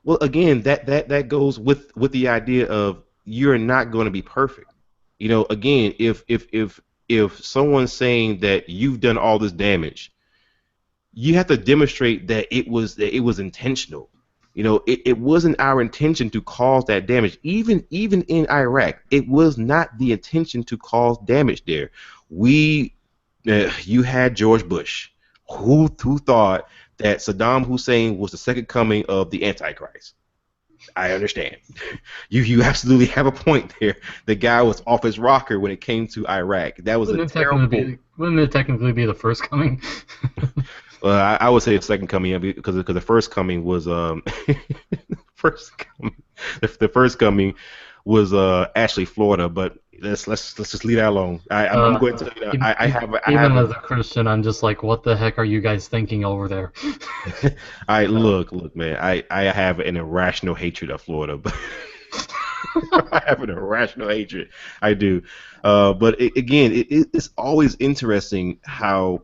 Well, again, that goes with the idea of you're not going to be perfect. Again, if someone's saying that you've done all this damage, you have to demonstrate that it was intentional. It wasn't our intention to cause that damage. Even in Iraq, it was not the intention to cause damage there. You had George Bush, who thought that Saddam Hussein was the second coming of the Antichrist. I understand. You absolutely have a point there. The guy was off his rocker when it came to Iraq. That was a terrible. Wouldn't it technically be the first coming? Well, I would say the second coming, yeah, because the first coming was first coming. The first coming was actually Florida, but let's just leave that alone. I'm going to tell you that I Even have a. as a Christian, I'm just like, what the heck are you guys thinking over there? I So, look, man. I have an irrational hatred of Florida, but I have an irrational hatred. I do. But again, it's always interesting how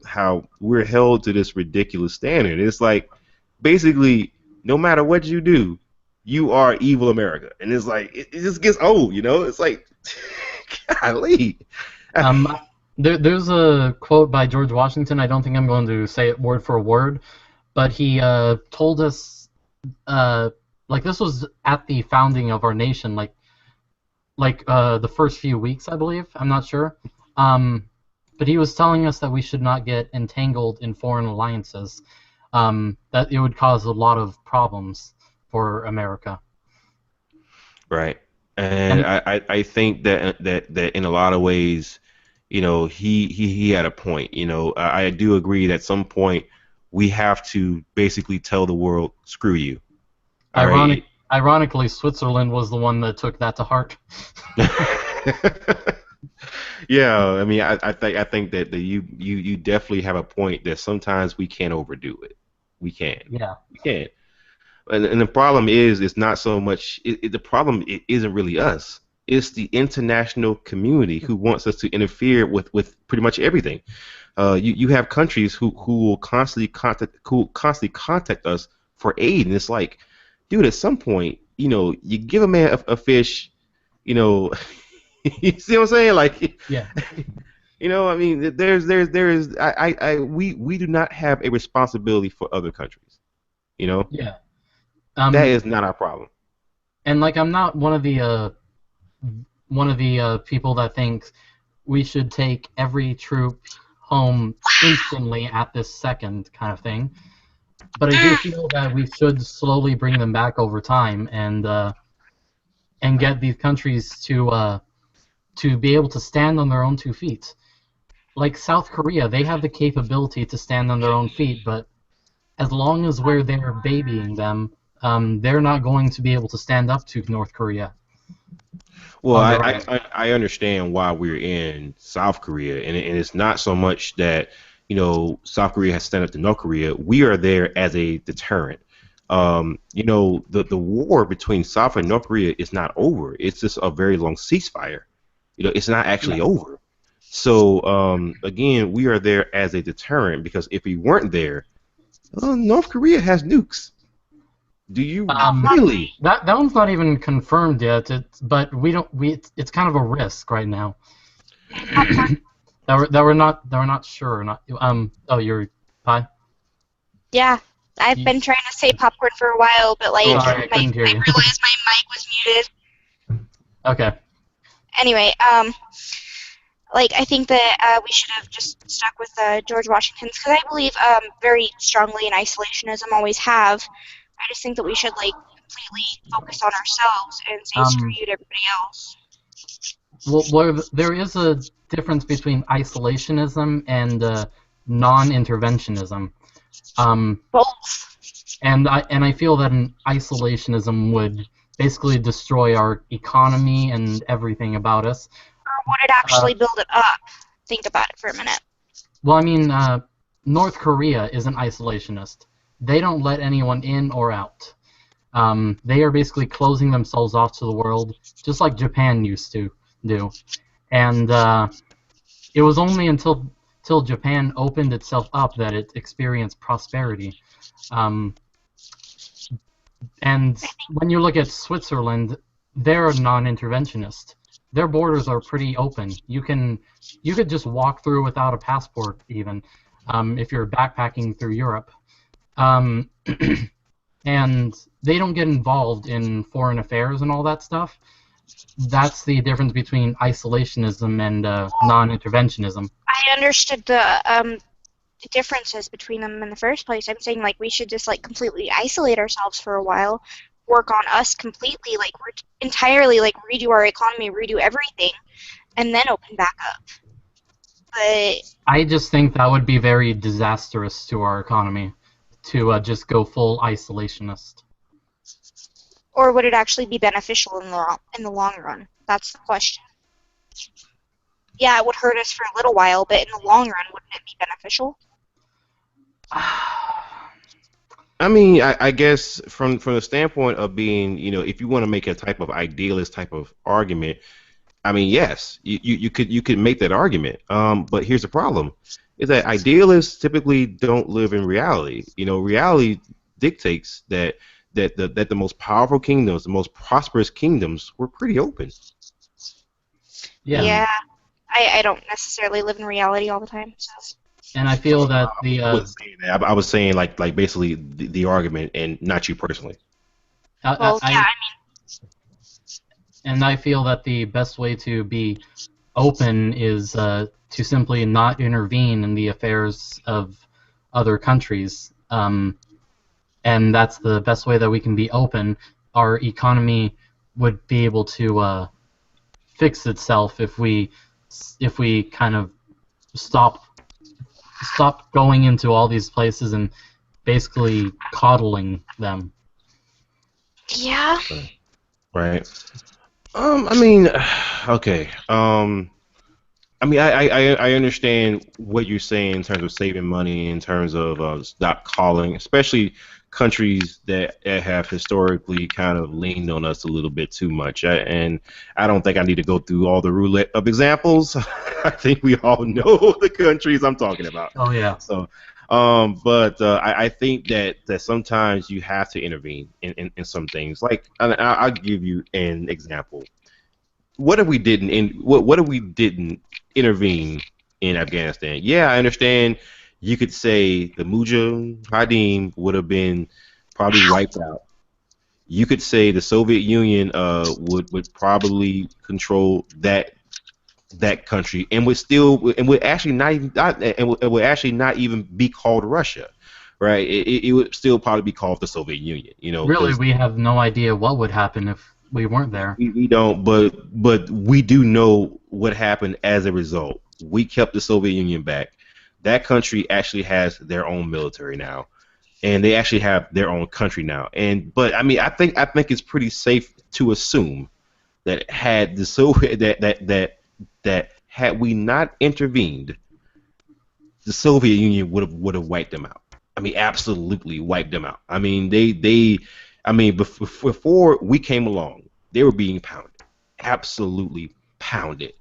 we're held to this ridiculous standard. It's like basically no matter what you do, you are evil America, and it's like it just gets old. It's like, golly. um, there's a quote by George Washington. I don't think I'm going to say it word for word, but he told us, like this was at the founding of our nation, like the first few weeks, I believe. I'm not sure. But he was telling us that we should not get entangled in foreign alliances. That it would cause a lot of problems for America. Right. And And I think that in a lot of ways, he had a point. I do agree that at some point we have to basically tell the world, screw you. All ironic, right. ironically, Switzerland was the one that took that to heart. Yeah, I mean, I think that you definitely have a point that sometimes we can't overdo it. We can't. Yeah. We can't. And the problem is, it's not so much. The problem isn't really us. It's the international community who wants us to interfere with pretty much everything. You have countries who will constantly contact us for aid, and it's like, dude, at some point, you give a man a fish, you know, you see what I'm saying? Like, Yeah. I mean, there's we do not have a responsibility for other countries. You know, Yeah. that Um, is not our problem. and like I'm not one of the people that thinks we should take every troop home instantly at this second kind of thing. But I do feel that we should slowly bring them back over time and get these countries to be able to stand on their own 2 feet. Like South Korea, they have the capability to stand on their own feet, but as long as we're there babying them, they're not going to be able to stand up to North Korea Well, on I, their I, own. I I understand why we're in South Korea, and it's not so much that South Korea has stand up to North Korea. We are there as a deterrent. You know, the war between South and North Korea is not over. It's just a very long ceasefire. You know, it's not actually over. So again, we are there as a deterrent because if we weren't there, North Korea has nukes. Do you really? That one's not even confirmed yet. But we don't. It's kind of a risk right now. that we're not sure. Not Oh, you're pie. Yeah, I've been trying to say popcorn for a while, but like Sorry, I couldn't hear you. I realized my mic was muted. Okay. Anyway, like I think that we should have just stuck with George Washington's because I believe very strongly in isolationism, always have. I just think that we should like completely focus on ourselves and say screw you to everybody else. Well, there is a difference between isolationism and non-interventionism. Both. And I feel that an isolationism would basically destroy our economy and everything about us. Or would it actually build it up? Think about it for a minute. Well, I mean, North Korea is an isolationist. They don't let anyone in or out. They are basically closing themselves off to the world, just like Japan used to do. And it was only until Japan opened itself up that it experienced prosperity. And when you look at Switzerland, they're a non-interventionist. Their borders are pretty open. You could just walk through without a passport, even if you're backpacking through Europe. And they don't get involved in foreign affairs and all that stuff. That's the difference between isolationism and non-interventionism. I understood the differences between them in the first place. I'm saying like we should just like completely isolate ourselves for a while, work on us completely, like entirely like redo our economy, redo everything, and then open back up. But I just think that would be very disastrous to our economy to just go full isolationist. Or would it actually be beneficial in the long run? That's the question. Yeah, it would hurt us for a little while, but in the long run, wouldn't it be beneficial? I mean, I guess from the standpoint of being, you know, if you want to make a type of idealist type of argument, I mean, yes, you could make that argument. But here's the problem: is that idealists typically don't live in reality. You know, reality dictates that the most powerful kingdoms, the most prosperous kingdoms, were pretty open. Yeah. I don't necessarily live in reality all the time. So. And I feel that I was saying like basically the argument, and not you personally. And I feel that the best way to be open is to simply not intervene in the affairs of other countries. And that's the best way that we can be open. Our economy would be able to fix itself if we kind of stop going into all these places and basically coddling them. Yeah. Right. I mean, okay. I mean, I understand what you're saying in terms of saving money, in terms of stop calling, especially countries that have historically kind of leaned on us a little bit too much. And I don't think I need to go through all the roulette of examples. I think we all know the countries I'm talking about. Oh yeah. So, but I think that sometimes you have to intervene in some things. Like I'll give you an example. What if we didn't intervene in Afghanistan? Yeah, I understand. You could say the Mujahideen would have been probably wiped out. You could say the Soviet Union would probably control that country and would actually not even be called Russia, right? It would still probably be called the Soviet Union. You know, really, we have no idea what would happen if we weren't there. We don't, but we do know what happened as a result. We kept the Soviet Union back. That country actually has their own military now, and they actually have their own country now. But I mean, I think it's pretty safe to assume that had the Soviet that had we not intervened, the Soviet Union would have wiped them out. I mean, absolutely wiped them out. I mean, before we came along, they were being pounded, absolutely pounded.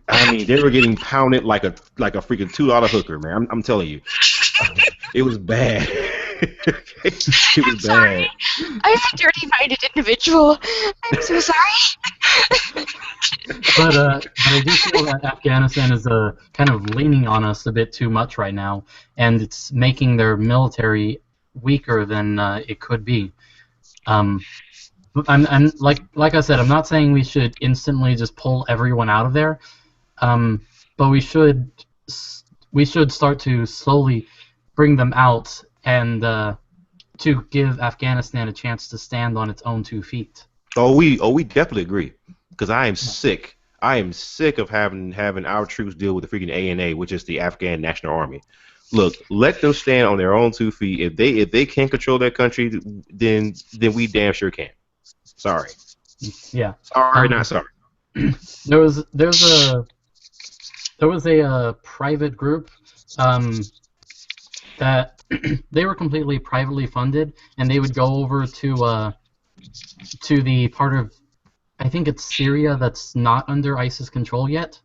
I mean, they were getting pounded like a freaking $2 hooker, man. I'm telling you, it was bad. It was I'm sorry. bad. I'm a dirty-minded individual. I'm so sorry. But I do feel that Afghanistan is kind of leaning on us a bit too much right now, and it's making their military weaker than it could be. I'm like I said, I'm not saying we should instantly just pull everyone out of there, but we should start to slowly bring them out and to give Afghanistan a chance to stand on its own 2 feet. Oh, we definitely agree. Because I am sick. I am sick of having our troops deal with the freaking ANA, which is the Afghan National Army. Look, let them stand on their own 2 feet. If they can't control their country, then we damn sure can. Sorry. Yeah. Sorry, not sorry. There was a private group that they were completely privately funded, and they would go over to the part of, I think it's Syria, that's not under ISIS control yet,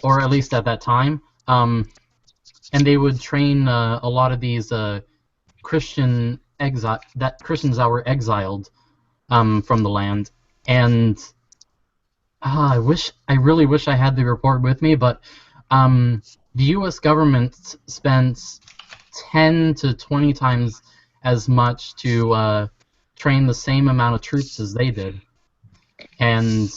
or at least at that time. And they would train a lot of these Christians that were exiled from the land. And I really wish I had the report with me, but the U.S. government spends 10 to 20 times as much to train the same amount of troops as they did. And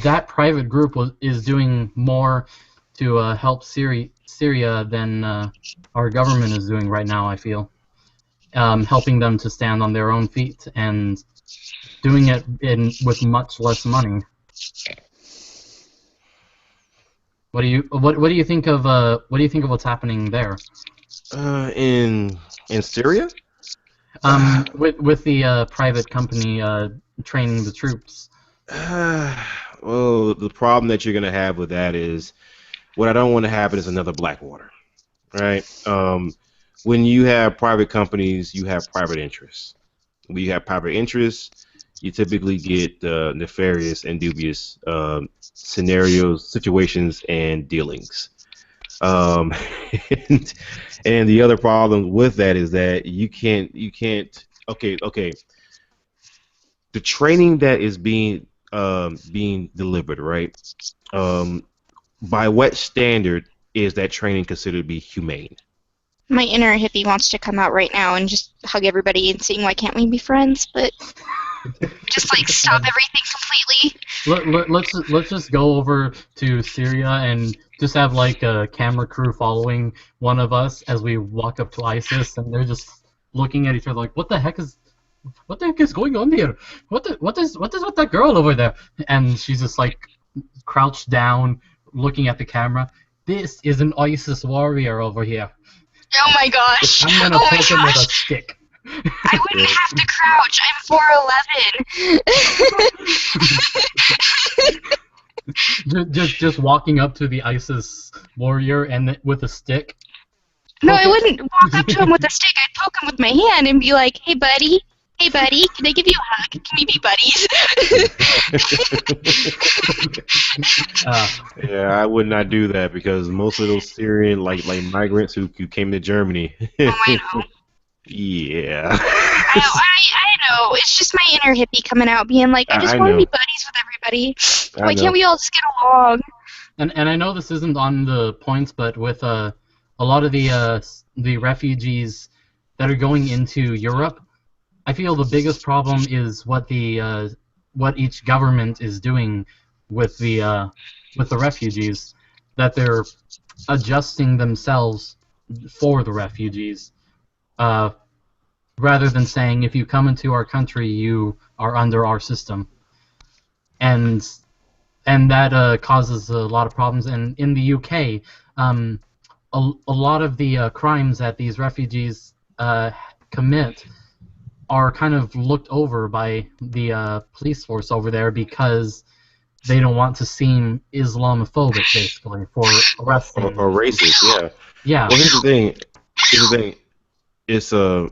that private group is doing more to help Syria than our government is doing right now, I feel. Helping them to stand on their own feet and doing it with much less money. What do you think of what's happening there? In Syria? With the private company training the troops. Well, the problem that you're going to have with that is, what I don't want to happen is another Blackwater, right? When you have private companies, you have private interests. When you have private interests, you typically get nefarious and dubious scenarios, situations, and dealings. And the other problem with that is that you can't. Okay. The training that is being delivered, right? By what standard is that training considered to be humane? My inner hippie wants to come out right now and just hug everybody and sing, "Why can't we be friends?" But just like stop everything completely. Let's just go over to Syria and just have like a camera crew following one of us as we walk up to ISIS, and they're just looking at each other like, what the heck is going on here? What is with that girl over there? And she's just like crouched down, looking at the camera. This is an ISIS warrior over here. Oh my gosh! I'm gonna poke him with a stick. I wouldn't have to crouch. I'm 4'11". just walking up to the ISIS warrior and with a stick. No, I wouldn't walk up to him with a stick. I'd poke him with my hand and be like, "Hey, buddy. Hey, buddy. Can I give you a hug? Can we be buddies?" Yeah, I would not do that because most of those Syrian like migrants who came to Germany. Oh, I know. Yeah. I know. It's just my inner hippie coming out, being like, I just want to be buddies with everybody. Why can't we all just get along? And I know this isn't on the points, but with a lot of the refugees that are going into Europe, I feel the biggest problem is what each government is doing with the refugees, that they're adjusting themselves for the refugees. Rather than saying, if you come into our country, you are under our system, and that causes a lot of problems. And in the UK, a lot of the crimes that these refugees commit are kind of looked over by the police force over there because they don't want to seem Islamophobic, basically, for arresting or racist. Yeah. Yeah. Well, here's the thing. It's the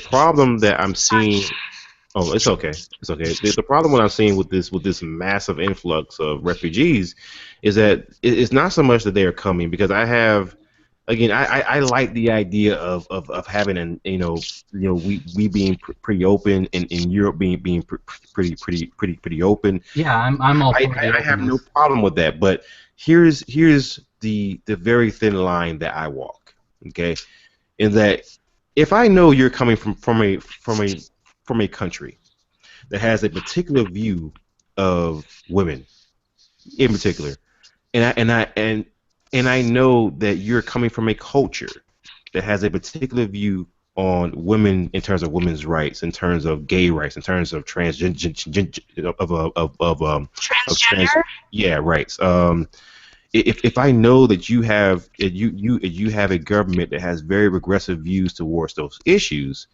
problem that I'm seeing. Oh, it's okay. It's okay. The problem what I'm seeing with this massive influx of refugees is that it's not so much that they are coming, because I have, again, I like the idea of having an we being pretty open, and in Europe being pretty open. Yeah, I'm all for the I have no openness. problem with that, but here's the very thin line that I walk. Okay, in that if I know you're coming from a country that has a particular view of women in particular, and I know that you're coming from a culture that has a particular view on women in terms of women's rights, in terms of gay rights, in terms of Transgender? yeah, rights. If I know that you have a government that has very regressive views towards those issues,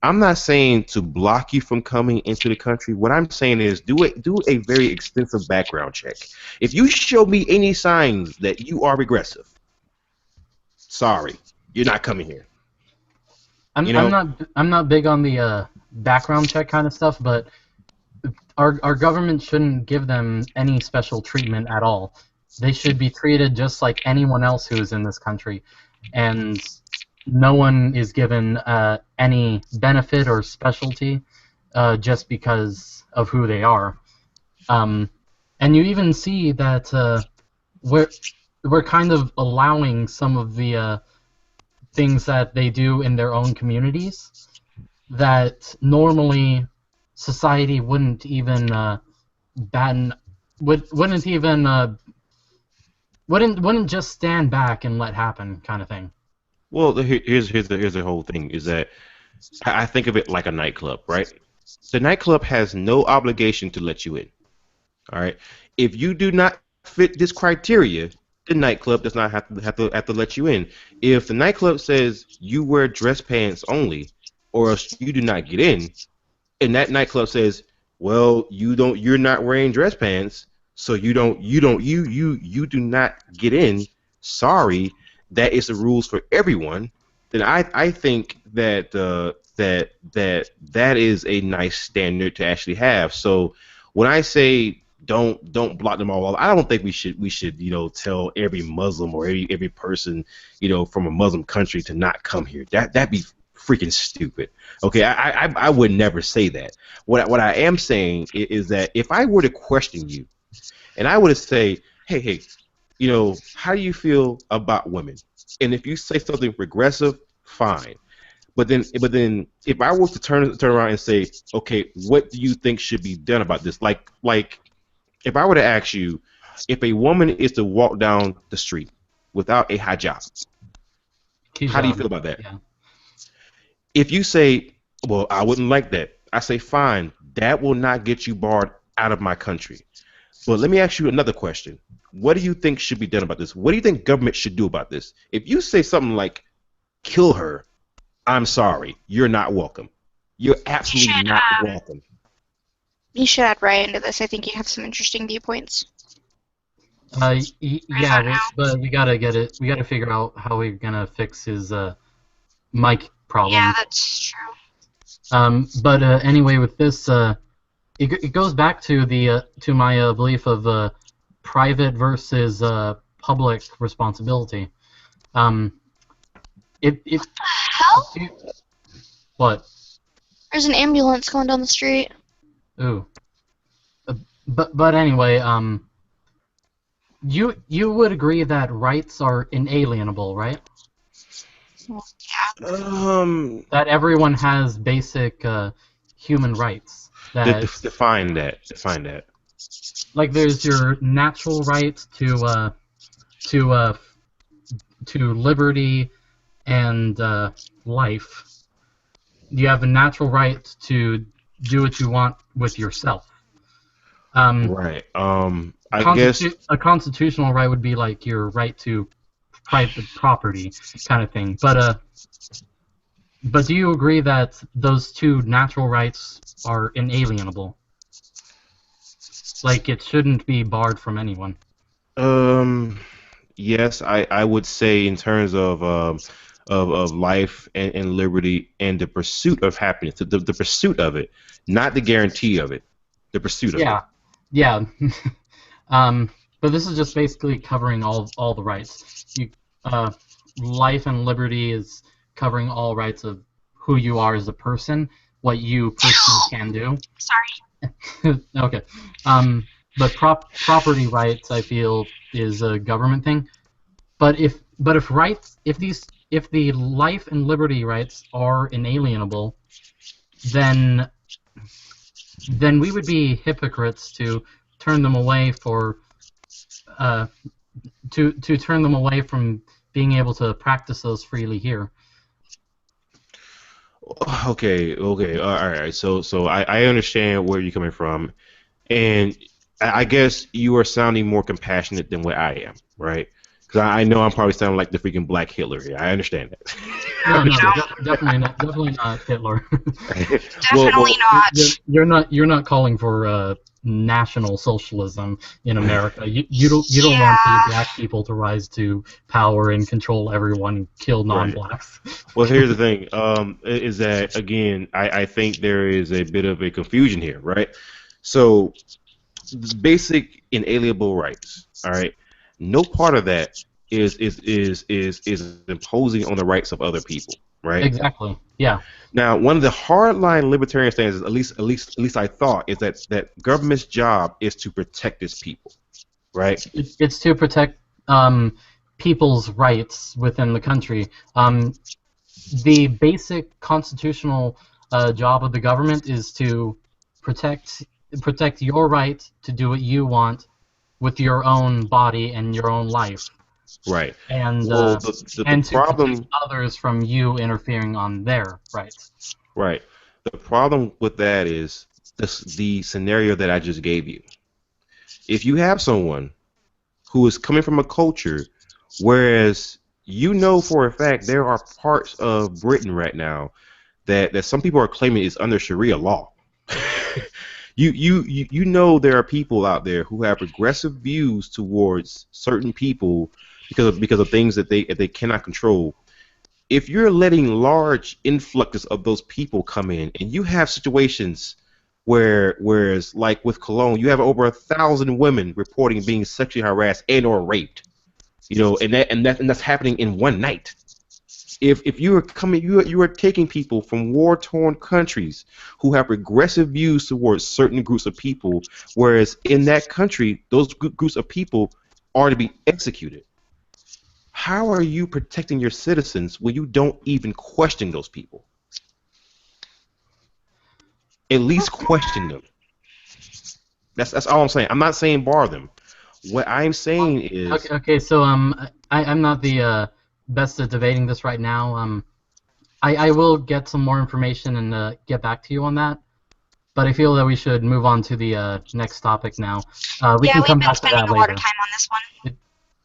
I'm not saying to block you from coming into the country. What I'm saying is do a very extensive background check. If you show me any signs that you are regressive, sorry, you're not coming here. I'm not big on the background check kind of stuff, but our government shouldn't give them any special treatment at all. They should be treated just like anyone else who is in this country, and no one is given any benefit or specialty just because of who they are. And you even see that we're kind of allowing some of the things that they do in their own communities that normally society wouldn't even wouldn't just stand back and let happen, kind of thing. Well, here's the whole thing is that I think of it like a nightclub, right? The nightclub has no obligation to let you in. All right. If you do not fit this criteria, the nightclub does not have to let you in. If the nightclub says you wear dress pants only, or else you do not get in, and that nightclub says, well, you're not wearing dress pants, so you do not get in. Sorry, that is the rules for everyone. Then I think that that is a nice standard to actually have. So when I say don't block them all, I don't think we should tell every Muslim or every person from a Muslim country to not come here. That'd be freaking stupid. Okay, I would never say that. What I am saying is that if I were to question you, and I were to say, hey, how do you feel about women? And if you say something regressive, fine. But then, if I were to turn around and say, okay, what do you think should be done about this? Like, if I were to ask you, if a woman is to walk down the street without a hijab, how do you feel about that? Yeah. If you say, well, I wouldn't like that, I say, fine, that will not get you barred out of my country. But let me ask you another question. What do you think should be done about this? What do you think government should do about this? If you say something like, kill her, I'm sorry, you're not welcome. You're absolutely not welcome. You should add Ryan into this. I think you have some interesting viewpoints. Yeah, but we gotta get it. We gotta figure out how we're gonna fix his mic problem. Yeah, that's true. But anyway, with this, it goes back to my belief of private versus public responsibility. Hell? What? There's an ambulance going down the street. Ooh. But anyway, you would agree that rights are inalienable, right? Yeah. That everyone has basic human rights. That Define that. Like there's your natural right to liberty and life. You have a natural right to do what you want with yourself. Right. I guess a constitutional right would be like your right to private property kind of thing. But do you agree that those two natural rights are inalienable? Like it shouldn't be barred from anyone. Yes, I would say in terms of life and liberty and the pursuit of happiness, the pursuit of it, not the guarantee of it, the pursuit of it. Yeah, yeah. But this is just basically covering all the rights. Uh, life and liberty is covering all rights of who you are as a person, what you personally can do. Sorry. Okay. But property rights, I feel, is a government thing. But if the life and liberty rights are inalienable, then we would be hypocrites to turn them away for to turn them away from being able to practice those freely here. Okay, all right. So I understand where you're coming from, and I guess you are sounding more compassionate than what I am, right? Because I know I'm probably sounding like the freaking Black Hitler here. I understand that. No, definitely not Hitler. Definitely not. You're not calling for national socialism in America. You don't want the black people to rise to power and control everyone and kill non-blacks. Well, here's the thing. Is that again? I think there is a bit of a confusion here, right? So, basic inalienable rights. All right. No part of that is imposing on the rights of other people, right? Exactly. Yeah. Now, one of the hardline libertarian stances, at least I thought, is that government's job is to protect its people, right? It's to protect people's rights within the country. The basic constitutional job of the government is to protect your right to do what you want with your own body and your own life. Right. And well, and the to problem protect others from you interfering on their rights. Right. The problem with that is the scenario that I just gave you. If you have someone who is coming from a culture, whereas you know for a fact there are parts of Britain right now that some people are claiming is under Sharia law. You know there are people out there who have progressive views towards certain people because of things that they cannot control. If you're letting large influxes of those people come in, and you have situations whereas like with Cologne, you have over 1,000 women reporting being sexually harassed and/or raped, and that's happening in one night. If you are coming, you are taking people from war-torn countries who have progressive views towards certain groups of people, whereas in that country, those groups of people are to be executed. How are you protecting your citizens when you don't even question those people? At least question them. That's all I'm saying. I'm not saying bar them. What I'm saying is okay. So I'm not the best at debating this right now. I will get some more information and get back to you on that. But I feel that we should move on to the next topic now. We can come back to that later. We've been spending a lot of time on this one.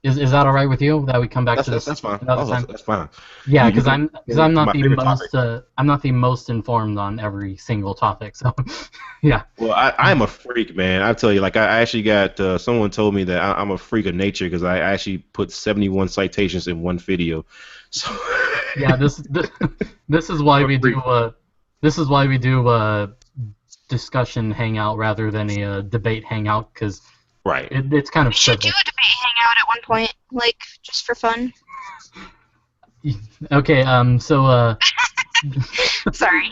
Is that all right with you? That we come back to this? That's fine. That's fine. Yeah, because I'm not the most informed on every single topic. So, yeah. Well, I'm a freak, man. I tell you, like I actually got someone told me that I'm a freak of nature because I actually put 71 citations in one video. So. Yeah, this is why we do discussion hangout rather than a debate hangout because. Right. It's kind of We should do a debate hangout at one point, like just for fun. Okay. So. Sorry.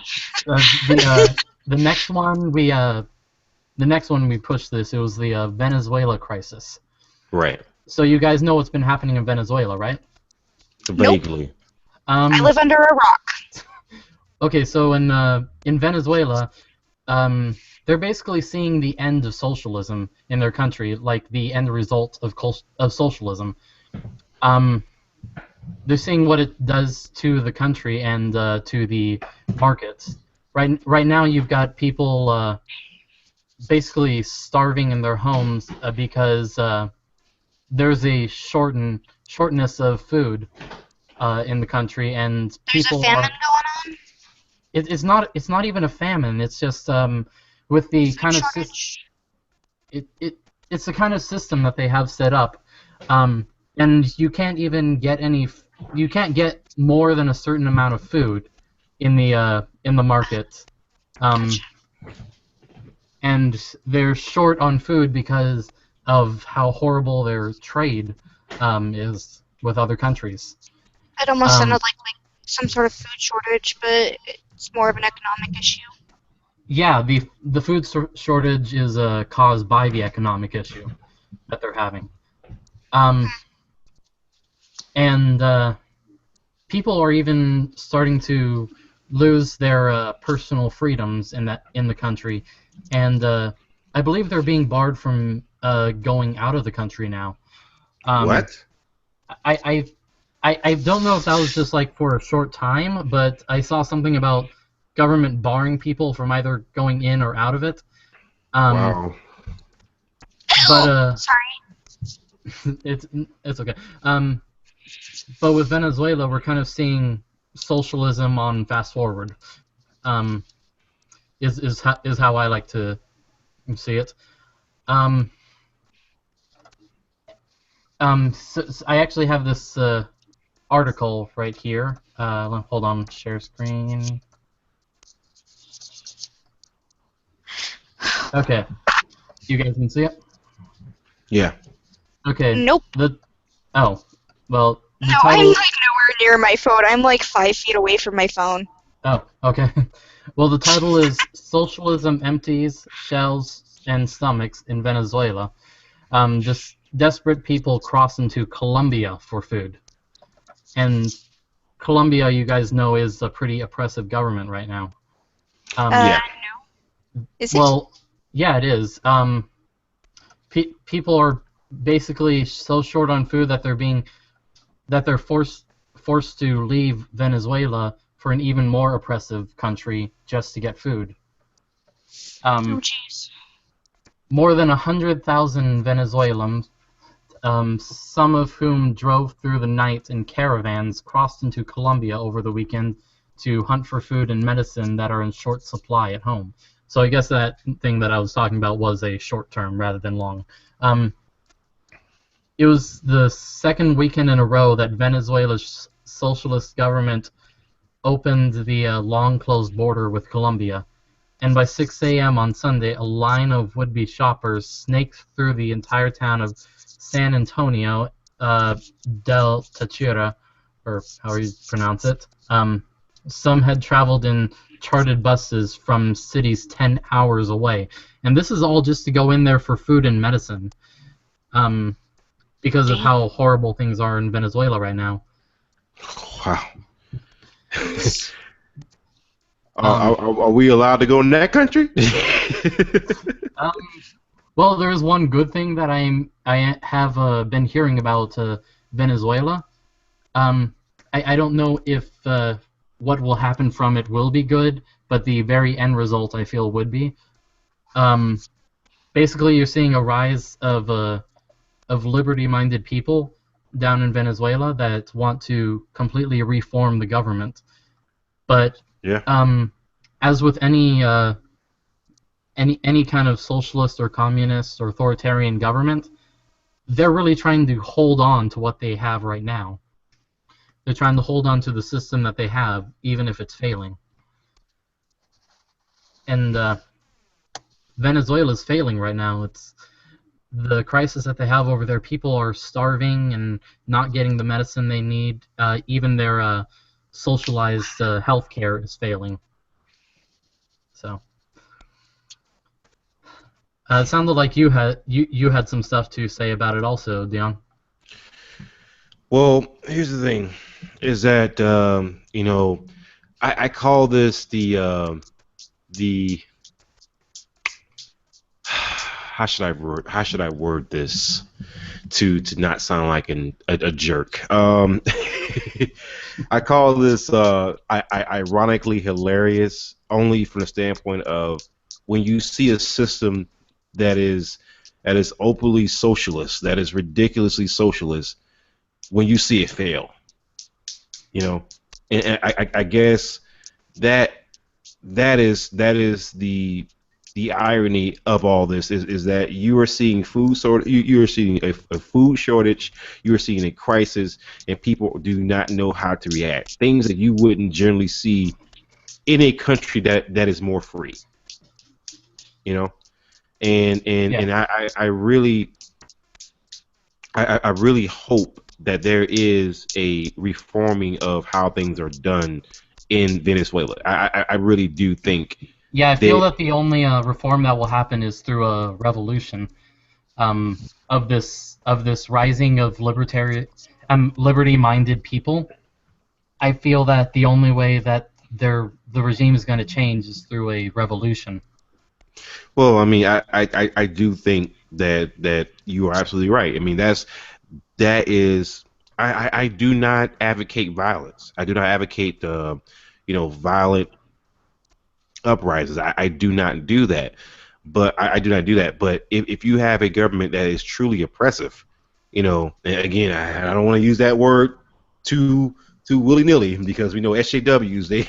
The next one we pushed this. It was the Venezuela Crisis. Right. So you guys know what's been happening in Venezuela, right? Vaguely. Nope. I live under a rock. Okay, so in Venezuela, they're basically seeing the end of socialism in their country, like the end result of socialism. They're seeing what it does to the country and to the markets. Right now, you've got people basically starving in their homes because there's a shortness of food in the country, and people There's a famine going on? It's not even a famine. It's just with the kind of it's the kind of system that they have set up, and you can't even get you can't get more than a certain amount of food in the market, um, and they're short on food because of how horrible their trade is with other countries. It almost Um, sounded like some sort of food shortage, but it's more of an economic issue. Yeah, the food shortage is caused by the economic issue that they're having, and people are even starting to lose their personal freedoms in the country, and I believe they're being barred from going out of the country now. Um, What? I, I don't know if that was just like for a short time, but I saw something about government barring people from either going in or out of it. Wow. But Sorry. it's okay. But with Venezuela, we're kind of seeing socialism on fast forward. Um, is how I like to see it. Um, so I actually have this article right here. Hold on, share screen. Okay, you guys can see it. Yeah. Okay. Nope. Well, the No, title. I'm like nowhere near my phone. I'm like 5 feet away from my phone. Oh, okay. Well, the title is Socialism Empties Shells and Stomachs in Venezuela. Just desperate people cross into Colombia for food. And Colombia, you guys know, is a pretty oppressive government right now. Yeah. No. Is it? Well, yeah, it is. People are basically so short on food that they're forced to leave Venezuela for an even more oppressive country just to get food. Oh, jeez. More than 100,000 Venezuelans, some of whom drove through the night in caravans, crossed into Colombia over the weekend to hunt for food and medicine that are in short supply at home. So I guess that thing that I was talking about was a short term rather than long. It was the second weekend in a row that Venezuela's socialist government opened the long-closed border with Colombia, and by 6 a.m. on Sunday, a line of would-be shoppers snaked through the entire town of San Antonio del Táchira, or however you pronounce it. Some had traveled in chartered buses from cities 10 hours away, and this is all just to go in there for food and medicine, because of how horrible things are in Venezuela right now. Wow. Are we allowed to go in that country? Well, there is one good thing that I have been hearing about Venezuela. I don't know if what will happen from it will be good, but the very end result I feel would be. Basically, you're seeing a rise of liberty-minded people down in Venezuela that want to completely reform the government. But yeah. As with any kind of socialist or communist or authoritarian government, they're really trying to hold on to what they have right now. They're trying to hold on to the system that they have, even if it's failing. And Venezuela's failing right now. It's the crisis that they have over there. People are starving and not getting the medicine they need. Even their socialized health care is failing. So it sounded like you had some stuff to say about it also, Dion. Well, here's the thing, is that I call this the how should I word this to not sound like a jerk. I call this ironically hilarious, only from the standpoint of when you see a system that is openly socialist, that is ridiculously socialist, when you see it fail, and I guess that is the the irony of all this is that you are seeing you are seeing a food shortage, you are seeing a crisis, and people do not know how to react. Things that you wouldn't generally see in a country that is more free, you know. And I really I really hope that there is a reforming of how things are done in Venezuela. I really do think. Yeah, I feel that the only reform that will happen is through a revolution of this rising of liberty-minded people. I feel that the only way that the regime is going to change is through a revolution. Well, I mean, I do think that you are absolutely right. I mean, that is I do not advocate violence. I do not advocate violent uprisings. I do not do that. But I do not do that. But if you have a government that is truly oppressive, and again, I don't want to use that word too willy-nilly, because we know SJWs, they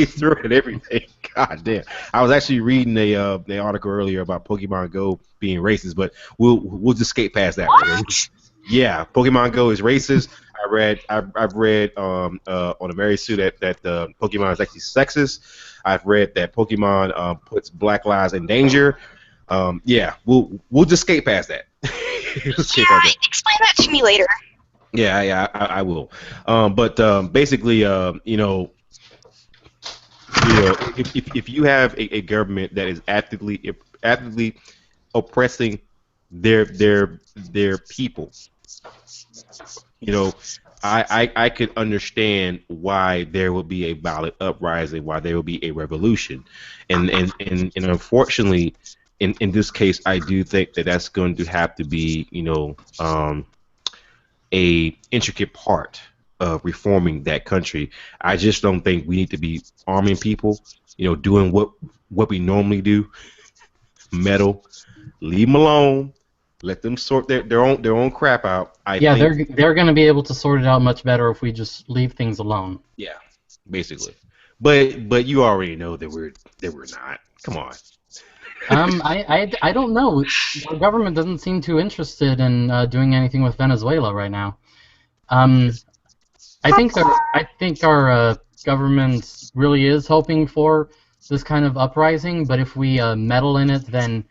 throw at everything. God damn. I was actually reading the article earlier about Pokemon Go being racist, but we'll just skate past that. What? Yeah, Pokemon Go is racist. I've read on a very suit that Pokemon is actually sexist. I've read that Pokemon puts Black lives in danger. Yeah, we'll just skate past that. Explain that to me later. Yeah, I will. But basically, if you have a government that is actively oppressing their people, I could understand why there will be a violent uprising, why there will be a revolution, and unfortunately, in this case, I do think that that's going to have to be a intricate part of reforming that country. I just don't think we need to be arming people, doing what we normally do. Meddle, leave them alone, let them sort their own crap out. They're going to be able to sort it out much better if we just leave things alone. Yeah, basically. But you already know that we're not. Come on. I don't know. Our government doesn't seem too interested in doing anything with Venezuela right now. I think our government really is hoping for this kind of uprising, but if we meddle in it, then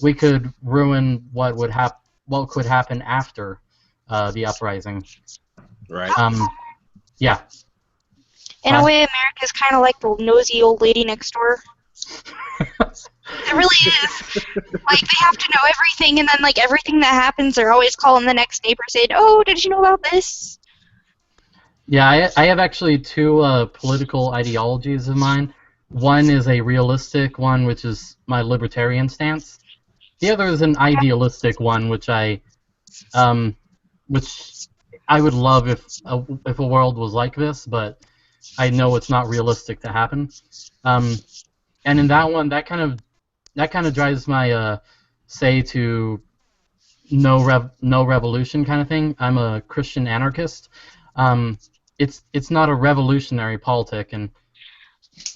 we could ruin what could happen after the uprising. Right. Yeah. In a way, America's kind of like the nosy old lady next door. It really is. Like, they have to know everything, and then, like, everything that happens, they're always calling the next neighbor saying, "Oh, did you know about this?" Yeah, I have actually two political ideologies of mine. One is a realistic one, which is my libertarian stance. The other is an idealistic one, which I would love if a world was like this, but I know it's not realistic to happen. And in that one, that kind of drives my say to no revolution kind of thing. I'm a Christian anarchist. It's not a revolutionary politic, and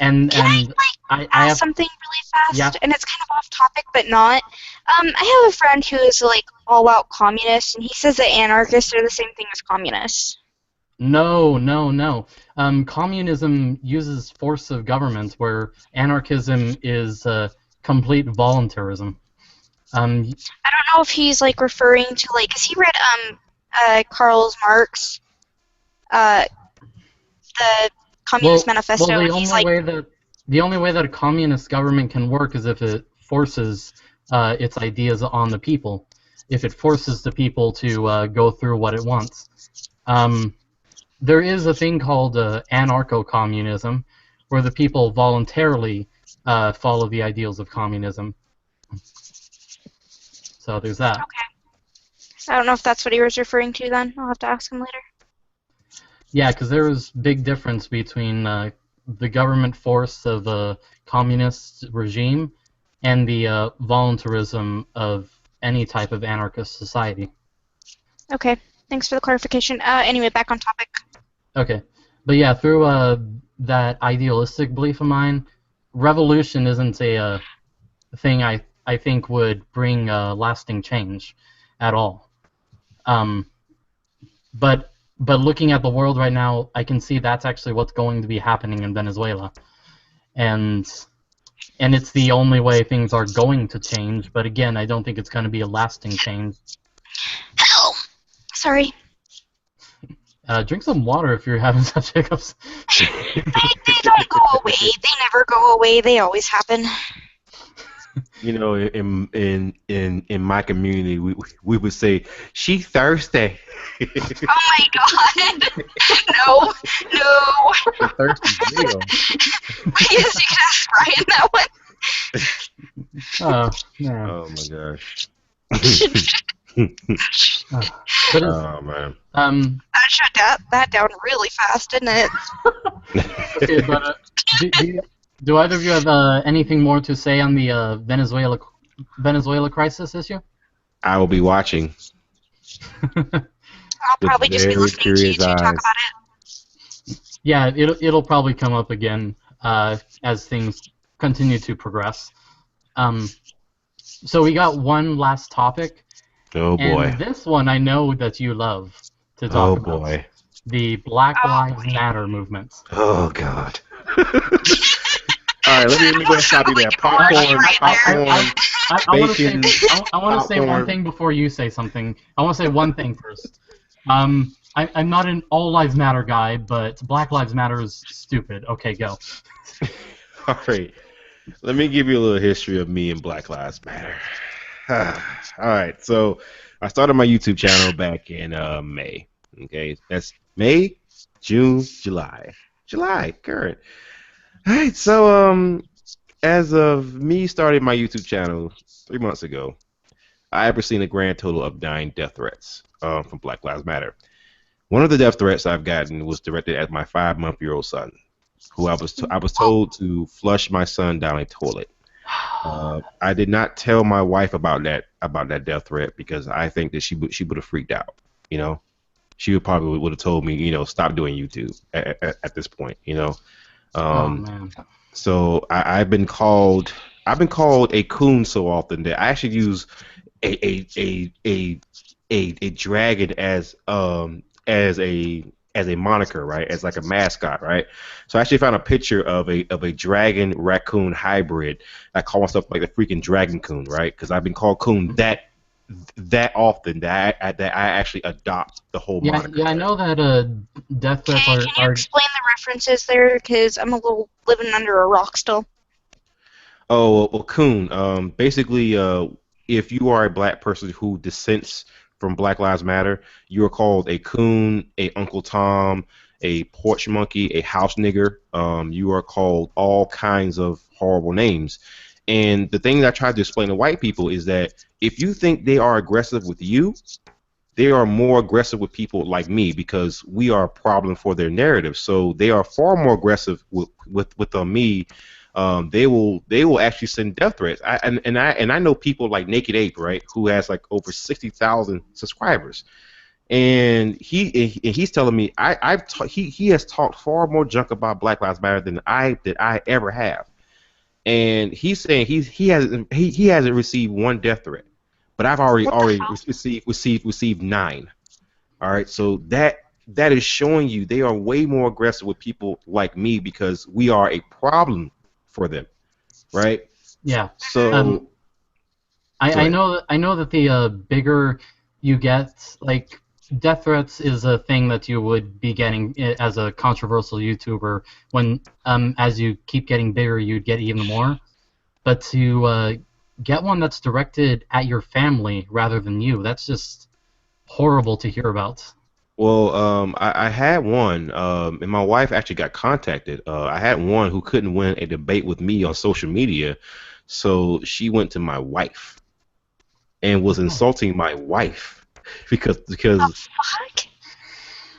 I have something really fast, yeah. And it's kind of off topic, but not. I have a friend who is like all out communist, and he says that anarchists are the same thing as communists. No. Communism uses force of government, where anarchism is complete voluntarism. I don't know if he's like referring to like, cause he read Karl Marx, the Communist Manifesto, well, and he's like, the only way that a communist government can work is if it forces its ideas on the people. If it forces the people to go through what it wants. There is a thing called anarcho-communism, where the people voluntarily follow the ideals of communism. So there's that. Okay. I don't know if that's what he was referring to then. I'll have to ask him later. Yeah, because there is big difference between the government force of a communist regime and the voluntarism of any type of anarchist society. Okay. Thanks for the clarification. Anyway, back on topic. Okay. But yeah, through that idealistic belief of mine, revolution isn't thing I think would bring lasting change at all. But looking at the world right now, I can see that's actually what's going to be happening in Venezuela, and it's the only way things are going to change. But again, I don't think it's going to be a lasting change. Oh, sorry. Drink some water if you're having such hiccups. They don't go away. They never go away. They always happen. You know, in my community, we would say, "She thirsty." Oh my God! No. The thirst is real. I guess you can ask Brian that one. Oh, yeah. Oh my gosh. But Oh man. That shut that down really fast, didn't it? Okay, but do either of you have anything more to say on the Venezuela crisis issue? I will be watching. I'll probably just be very listening to you two talk curious about it. Yeah, it'll probably come up again as things continue to progress. So we got one last topic. Oh boy. And this one I know that you love to talk about. Oh boy. The Black Lives Matter movement. Oh god. All right, let me go and stop you there. Popcorn, bacon. I want to say one thing before you say something. I want to say one thing first. I'm not an All Lives Matter guy, but Black Lives Matter is stupid. Okay, go. All right. Let me give you a little history of me and Black Lives Matter. All right, so I started my YouTube channel back in May. Okay, that's May, June, July, current. All right, so as of me starting my YouTube channel 3 months ago, I have received a grand total of 9 death threats from Black Lives Matter. One of the death threats I've gotten was directed at my 5-month-old son, who I was told to flush my son down a toilet. I did not tell my wife about that death threat because I think that she would have freaked out. You know, she would have told me, you know, stop doing YouTube at this point. You know, Oh man. so I've been called a coon so often that I actually use a dragon as a moniker, right? As like a mascot, right? So I actually found a picture of a dragon raccoon hybrid. I call myself like the freaking dragon coon, right? Because I've been called coon that often that I actually adopt the whole moniker. Yeah, I know that death threats Can you explain the references there? Because I'm a little living under a rock still. Oh, well, coon. Basically, if you are a black person who dissents from Black Lives Matter, you are called a coon, a Uncle Tom, a porch monkey, a house nigger. You are called all kinds of horrible names. And the thing that I try to explain to white people is that if you think they are aggressive with you, they are more aggressive with people like me because we are a problem for their narrative. So they are far more aggressive with me. They will actually send death threats. I know people like Naked Ape, right, who has like over 60,000 subscribers, and he's telling me he has talked far more junk about Black Lives Matter than I ever have, and he's saying he hasn't received one death threat, but I've already received 9. All right, so that is showing you they are way more aggressive with people like me because we are a problem for them, right? Yeah. So I know that the bigger you get, like death threats is a thing that you would be getting as a controversial YouTuber. When as you keep getting bigger, you'd get even more. But to get one that's directed at your family rather than you, that's just horrible to hear about. Well, I had one, and my wife actually got contacted. I had one who couldn't win a debate with me on social media, so she went to my wife and was insulting my wife because of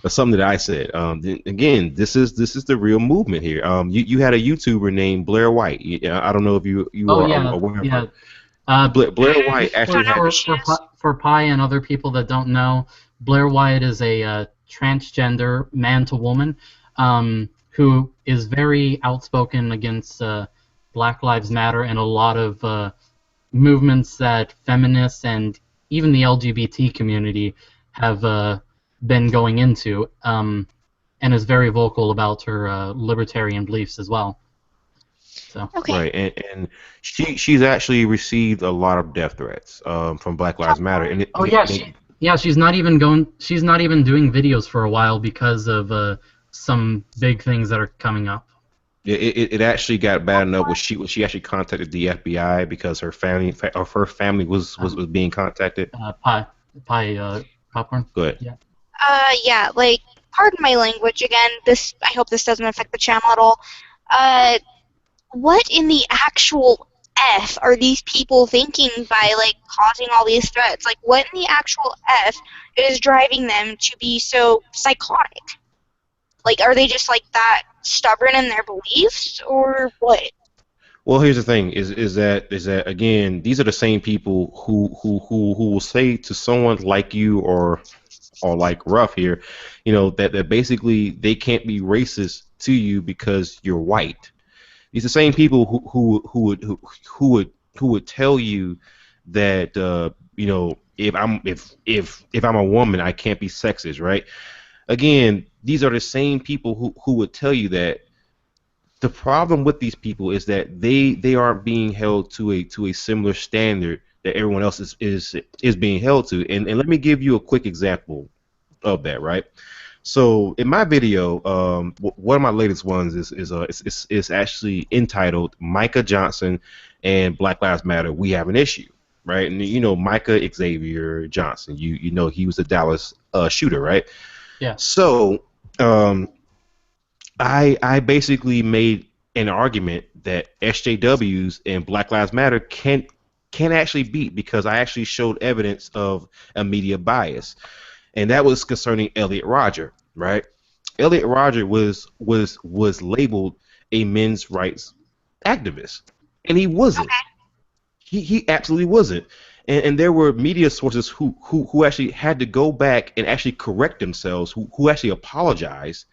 something that I said. Again, this is the real movement here. You had a YouTuber named Blair White. I don't know if you are aware of her. Blair White actually for Pi and other people that don't know, Blair White is a transgender man to woman who is very outspoken against Black Lives Matter and a lot of movements that feminists and even the LGBT community have been going into, and is very vocal about her libertarian beliefs as well. So. Okay. Right, and she's actually received a lot of death threats from Black Lives Matter, and Oh yeah, she's not even doing videos for a while because of some big things that are coming up. it actually got bad enough when she actually contacted the FBI because her family was being contacted. Popcorn. Go ahead. Yeah. Yeah, like, pardon my language again. I hope this doesn't affect the channel at all. What in the actual F are these people thinking by, like, causing all these threats? Like, what in the actual F is driving them to be so psychotic? Like, are they just, like, that stubborn in their beliefs, or what? Well, here's the thing: is that again, these are the same people who will say to someone like you or like Ruff here, that basically they can't be racist to you because you're white. These are the same people who would tell you that if I'm a woman I can't be sexist, right? Again, these are the same people who would tell you that. The problem with these people is that they aren't being held to a similar standard that everyone else is being held to. And let me give you a quick example of that, right? So in my video, one of my latest ones is actually entitled "Micah Johnson and Black Lives Matter. We have an issue," right? And Micah Xavier Johnson, he was a Dallas shooter, right? Yeah. So I basically made an argument that SJWs and Black Lives Matter can actually beat because I actually showed evidence of a media bias, and that was concerning Elliot Rodger, right? Elliot Rodger was labeled a men's rights activist, and he wasn't. He absolutely wasn't. And there were media sources who actually had to go back and actually correct themselves, who actually apologized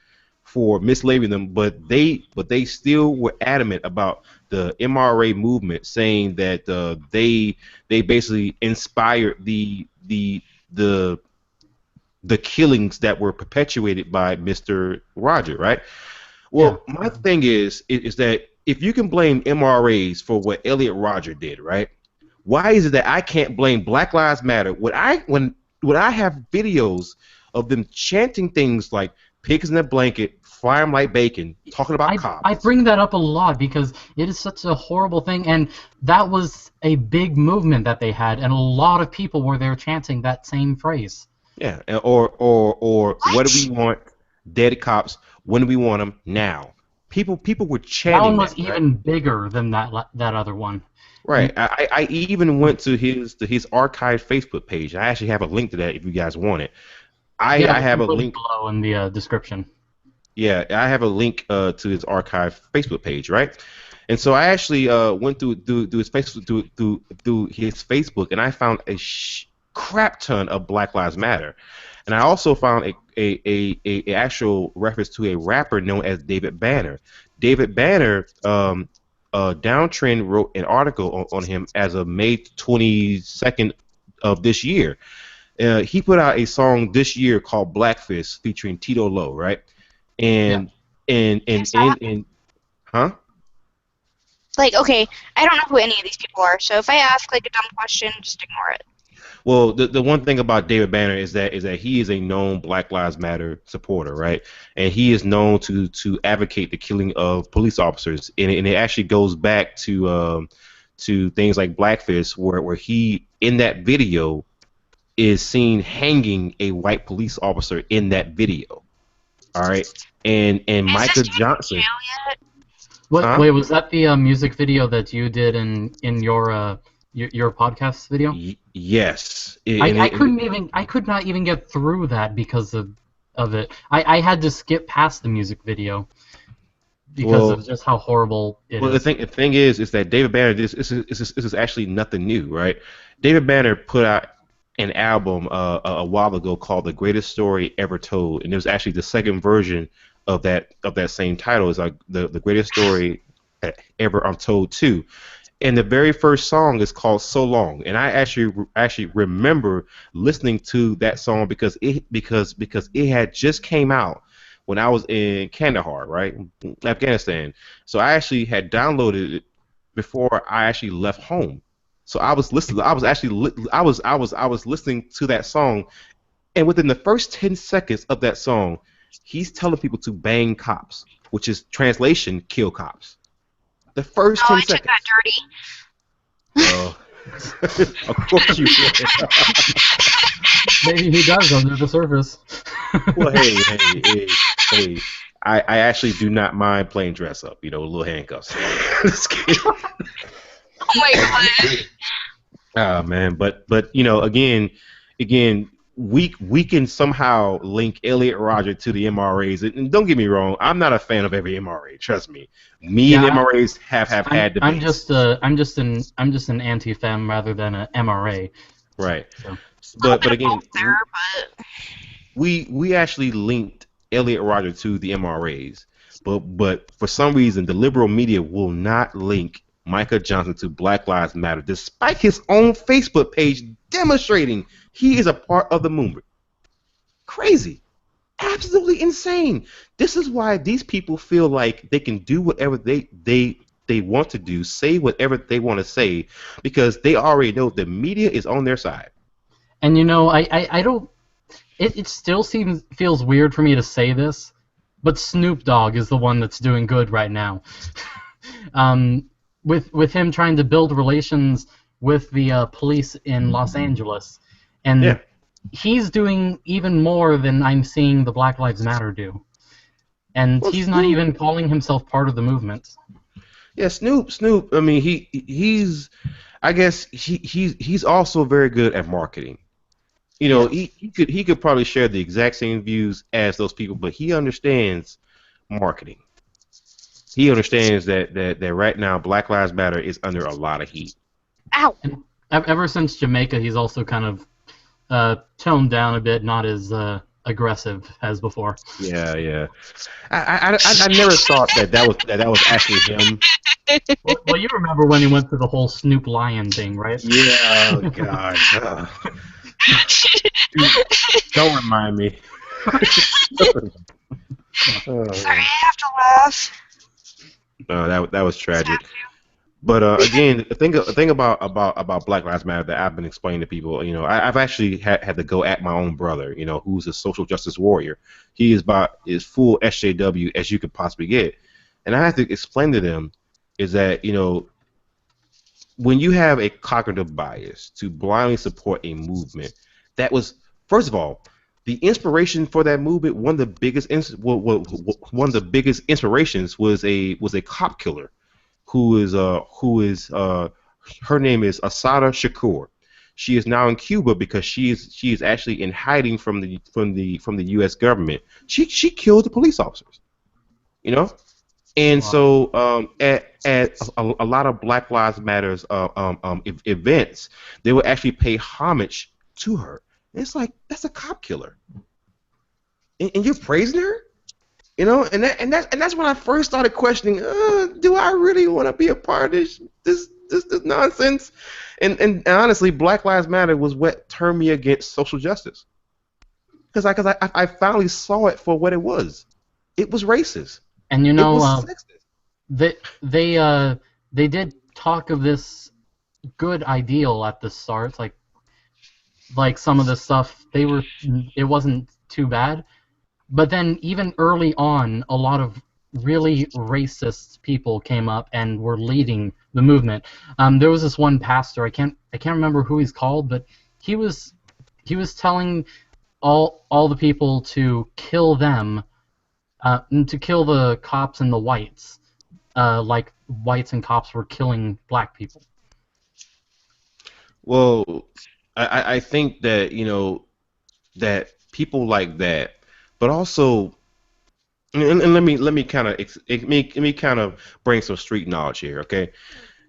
for mislabeling them, but they still were adamant about the MRA movement, saying that they basically inspired the killings that were perpetuated by Mr. Rodger, right? Well, Yeah. my thing is that if you can blame MRAs for what Elliot Rodger did, right? Why is it that I can't blame Black Lives Matter when I have videos of them chanting things like "pigs in a blanket, fry 'em like bacon," talking about cops? I bring that up a lot because it is such a horrible thing, and that was a big movement that they had, and a lot of people were there chanting that same phrase. Yeah, or what do we want? Dead cops. When do we want them? Now. People were chanting That one was right? even bigger than that other one. Right. I even went to his archived Facebook page. I actually have a link to that if you guys want it. I have a link below in the description. Yeah, I have a link to his archived Facebook page, right? And so I actually went through his Facebook through his Facebook, and I found a crap ton of Black Lives Matter, and I also found a actual reference to a rapper known as David Banner. David Banner, Downtrend wrote an article on him as of May 22nd of this year. He put out a song this year called Blackfist featuring Tito Low, right? And huh? Like, okay, I don't know who any of these people are, so if I ask, like, a dumb question, just ignore it. Well, the one thing about David Banner is that he is a known Black Lives Matter supporter, right? And he is known to advocate the killing of police officers, and it actually goes back to things like Blackfist, where he in that video is seen hanging a white police officer in that video. All right, and Micah Johnson. What? Huh? Wait, was that the music video that you did in your podcast video? Yes. I could not even get through that because of it. I had to skip past the music video because of just how horrible it is. Well, the thing is that David Banner, this is actually nothing new, right? David Banner put out an album a while ago called "The Greatest Story Ever Told," and it was actually the second version of that same title. It's like the greatest story ever, I'm told, too. And the very first song is called "So Long," and I actually remember listening to that song because it had just came out when I was in Kandahar, right, Afghanistan. So I actually had downloaded it before I actually left home. So I was listening. I was actually I was listening to that song, and within the first 10 seconds of that song, he's telling people to bang cops, which is translation, kill cops. The first Oh, 10 I took seconds. that dirty. Well, of course you would. Maybe he does under the surface. Well, hey. I actually do not mind playing dress up, little handcuffs. Just kidding. Oh my god. Oh man, but again, we can somehow link Elliot Rodger to the MRAs, and don't get me wrong, I'm not a fan of every MRA. Trust me, and MRAs have had debates. I'm just an anti-fem rather than an MRA. Right. So. But again, we actually linked Elliot Rodger to the MRAs, but for some reason the liberal media will not link Micah Johnson to Black Lives Matter, despite his own Facebook page demonstrating he is a part of the movement. Crazy. Absolutely insane. This is why these people feel like they can do whatever they want to do, say whatever they want to say, because they already know the media is on their side. And I don't. It still feels weird for me to say this, but Snoop Dogg is the one that's doing good right now. With him trying to build relations with the police in Los Angeles, and he's doing even more than I'm seeing the Black Lives Matter do, and he's not even calling himself part of the movement. Yeah, Snoop. I mean, he's also very good at marketing. He could probably share the exact same views as those people, but he understands marketing. He understands that right now Black Lives Matter is under a lot of heat. Ow! And ever since Jamaica, he's also kind of toned down a bit, not as aggressive as before. Yeah. I never thought that was actually him. Well, you remember when he went to the whole Snoop Lion thing, right? Yeah. Oh God. Don't remind me. Sorry, I have to laugh. That was tragic. But again, the thing about Black Lives Matter that I've been explaining to people, I've actually had to go at my own brother, who's a social justice warrior. He is about as full SJW as you could possibly get, and I have to explain to them is that when you have a cognitive bias to blindly support a movement that was, first of all, the inspiration for that movement. One of the biggest inspirations was a cop killer, who is her name is Asada Shakur. She is now in Cuba because she is actually in hiding from the U.S. government. She killed the police officers, and so at a lot of Black Lives Matters events, they would actually pay homage to her. It's like, that's a cop killer, and you're praising her, and that's when I first started questioning, do I really want to be a part of this nonsense? And honestly, Black Lives Matter was what turned me against social justice, because I finally saw it for what it was. It was racist. And it was sexist. They did talk of this good ideal at the start, like some of the stuff it wasn't too bad, but then even early on, a lot of really racist people came up and were leading the movement. There was this one pastor, I can't remember who he's called, but he was telling all the people to kill them, to kill the cops and the whites, like whites and cops were killing black people. Well, I think that that people like that, but also, and let me kind of bring some street knowledge here, okay?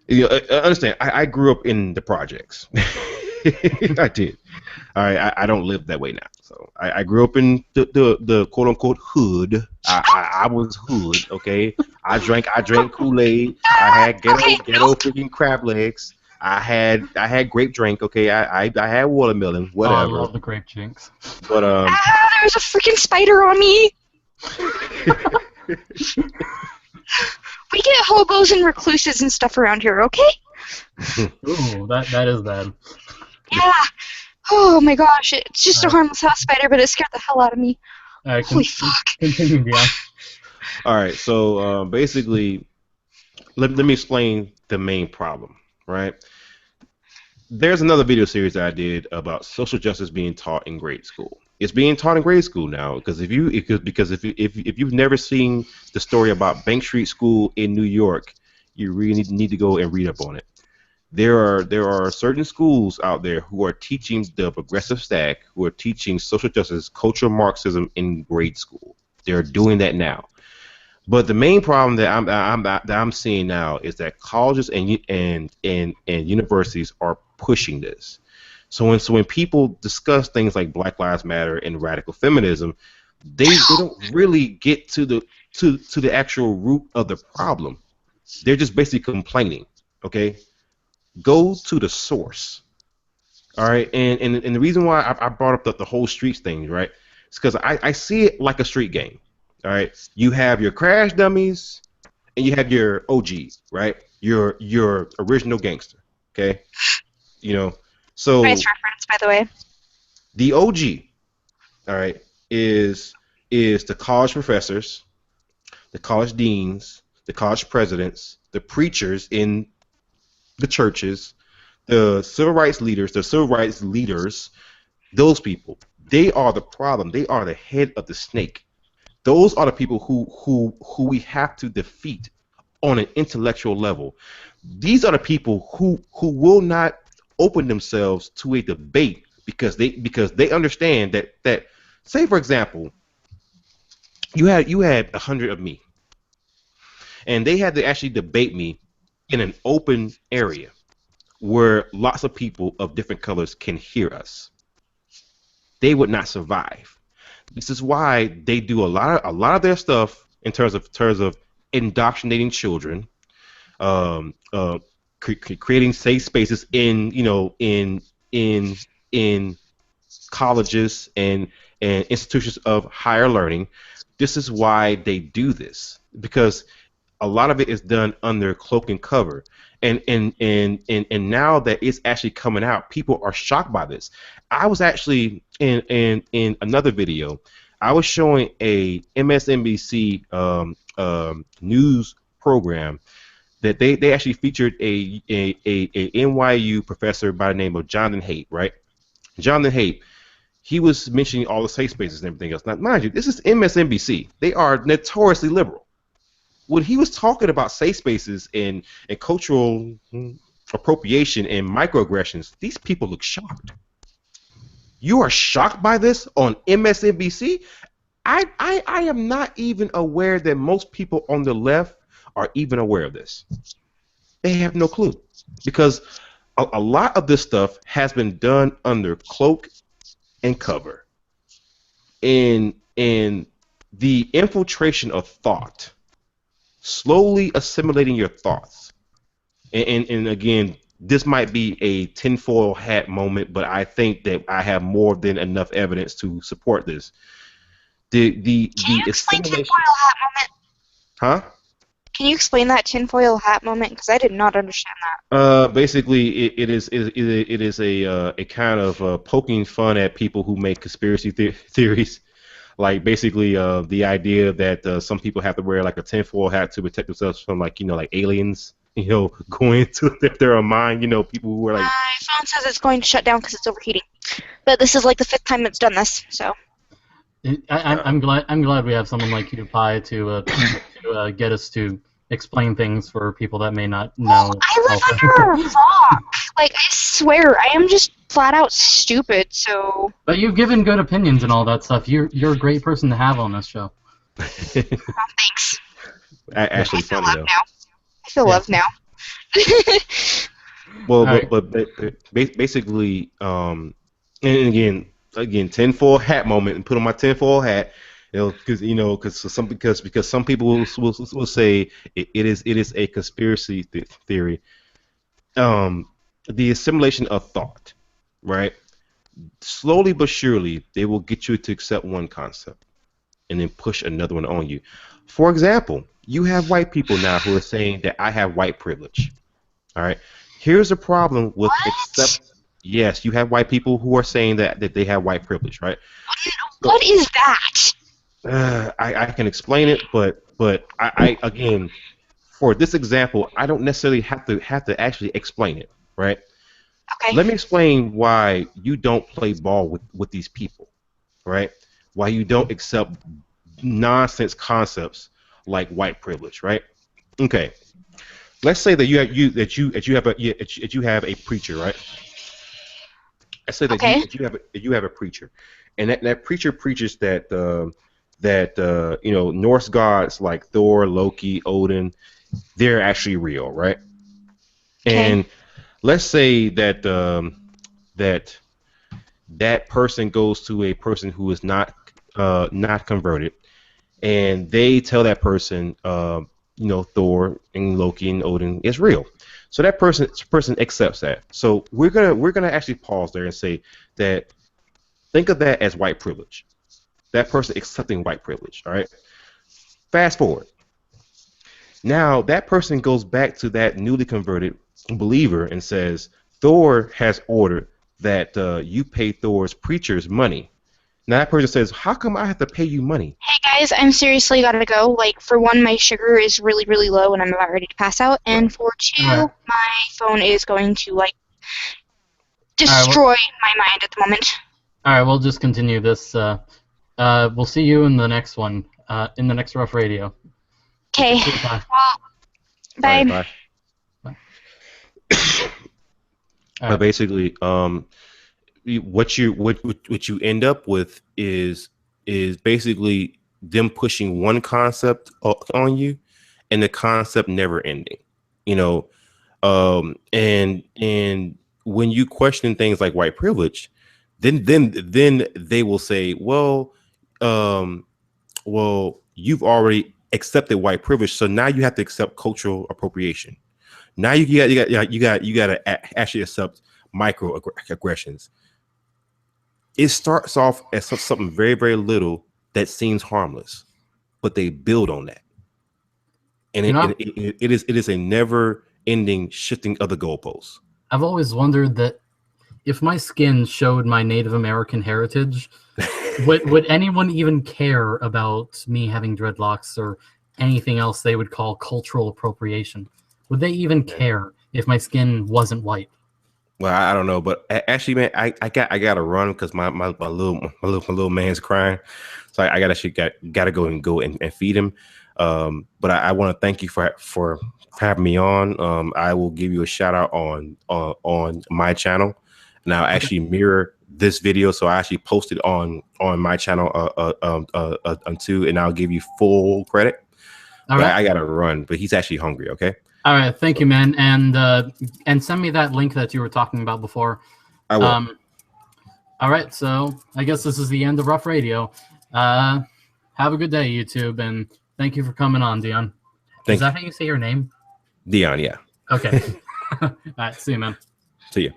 Understand? I grew up in the projects. I did. All right, I don't live that way now. So I grew up in the quote unquote hood. I was hood, okay. I drank Kool-Aid. I had ghetto freaking crab legs. I had grape drink, okay. I had watermelon, Oh, I whatever. love the grape jinx. But There was a freaking spider on me. We get hobos and recluses and stuff around here, okay? Ooh, that is bad. Yeah. Oh my gosh, it's just a harmless house spider, but it scared the hell out of me. Holy fuck. Continue, Dion. all right, so basically, let me explain the main problem, right? There's another video series that I did about social justice being taught in grade school. It's being taught in grade school now because if you've never seen the story about Bank Street School in New York, you really need to go and read up on it. There are certain schools out there who are teaching the progressive stack, who are teaching social justice, cultural Marxism in grade school. They're doing that now. But the main problem that I'm seeing now is that colleges and universities are pushing this. So when people discuss things like Black Lives Matter and radical feminism, they don't really get to the actual root of the problem. They're just basically complaining. Okay, go to the source. All right, and the reason why I brought up the whole streets thing, right? It's because I see it like a street game. All right, you have your crash dummies, and you have your OG, right? Your original gangster. Okay, you know. So Nice reference, by the way. the OG, all right, is the college professors, the college deans, the college presidents, the preachers in the churches, the civil rights leaders, those people. They are the problem. They are the head of the snake. Those are the people who we have to defeat on an intellectual level. These are the people who will not open themselves to a debate because they understand that say for example you had 100 of me and they had to actually debate me in an open area where lots of people of different colors can hear us. They would not survive. This is why they do a lot of their stuff in terms of indoctrinating children, creating safe spaces in colleges and institutions of higher learning. This is why they do this, because a lot of it is done under cloak and cover. And now that it's actually coming out, people are shocked by this. I was actually in another video, I was showing a MSNBC news program that they actually featured a NYU professor by the name of Jonathan Haidt, right? Jonathan Haidt, he was mentioning all the safe spaces and everything else. Now, mind you, this is MSNBC. They are notoriously liberal. When he was talking about safe spaces and cultural appropriation and microaggressions, these people look shocked. You are shocked by this on MSNBC? I am not even aware that most people on the left are even aware of this. They have no clue, because a lot of this stuff has been done under cloak and cover. And the infiltration of thought, slowly assimilating your thoughts. And again, this might be a tinfoil hat moment, but I think that I have more than enough evidence to support this. Can you explain tinfoil hat moment? Huh? Can you explain that tinfoil hat moment? Because I did not understand that. Basically, it is a kind of poking fun at people who make conspiracy theories. Like basically the idea that some people have to wear like a tinfoil hat to protect themselves from like aliens, going into their mind. People who are like. My phone says it's going to shut down because it's overheating, but this is like the 5th time it's done this. So. I'm glad we have someone like you, Pi, to get us to explain things for people that may not know. I live under a rock. Like, I swear, I am just flat out stupid. So. But you've given good opinions and all that stuff. You're a great person to have on this show. Thanks. Actually, funny though. I feel loved now. Well, but basically, and again, again, tinfoil hat moment and put on my tinfoil hat. Because some people will say it is a conspiracy theory. The assimilation of thought, right? Slowly but surely, they will get you to accept one concept and then push another one on you. For example, you have white people now who are saying that I have white privilege. All right. Here's the problem with Yes, you have white people who are saying that they have white privilege, right? What is that? I can explain it, but I again, for this example, I don't necessarily have to actually explain it, right? Okay. Let me explain why you don't play ball with these people, right? Why you don't accept nonsense concepts like white privilege, right? Okay. Let's say that you have a preacher, right? Let's say that Okay. you have a preacher, and that preacher preaches that Norse gods like Thor, Loki, Odin, they're actually real, right? Okay. And let's say that that person goes to a person who is not converted, and they tell that person, Thor and Loki and Odin is real. So that person accepts that. So we're gonna actually pause there and say that, think of that as white privilege. That person accepting white privilege. All right. Fast forward. Now that person goes back to that newly converted believer and says, Thor has ordered that you pay Thor's preachers money. Now that person says, how come I have to pay you money? Hey guys, I'm seriously gotta go. Like, for one, my sugar is really, really low and I'm about ready to pass out. And for two, my phone is going to, like, destroy my mind at the moment. Alright, we'll just continue this. We'll see you in the next one, in the next Rough Radio. Okay. Bye. Well, bye. Right, bye. But basically, what you end up with is basically them pushing one concept on you, and the concept never ending. And when you question things like white privilege, then they will say, well, you've already accepted white privilege, so now you have to accept cultural appropriation. Now you got to actually accept microaggressions. It starts off as something very, very little that seems harmless, but they build on that, and it is a never-ending shifting of the goalposts. I've always wondered that if my skin showed my Native American heritage, would anyone even care about me having dreadlocks or anything else they would call cultural appropriation? Would they even care if my skin wasn't white? Well, I don't know, but actually, man, I gotta run because my little man's crying, so I gotta go and feed him. But I want to thank you for having me on. I will give you a shout out on my channel, and I'll actually mirror this video, so I actually posted on my channel too, and I'll give you full credit. All right. I gotta run, but he's actually hungry. Okay. All right, thank you, man, and send me that link that you were talking about before. I will. All right, so I guess this is the end of Rough Radio. Have a good day, YouTube, and thank you for coming on, Dion. Is that how you say your name? Dion, yeah. Okay. All right, see you, man. See you.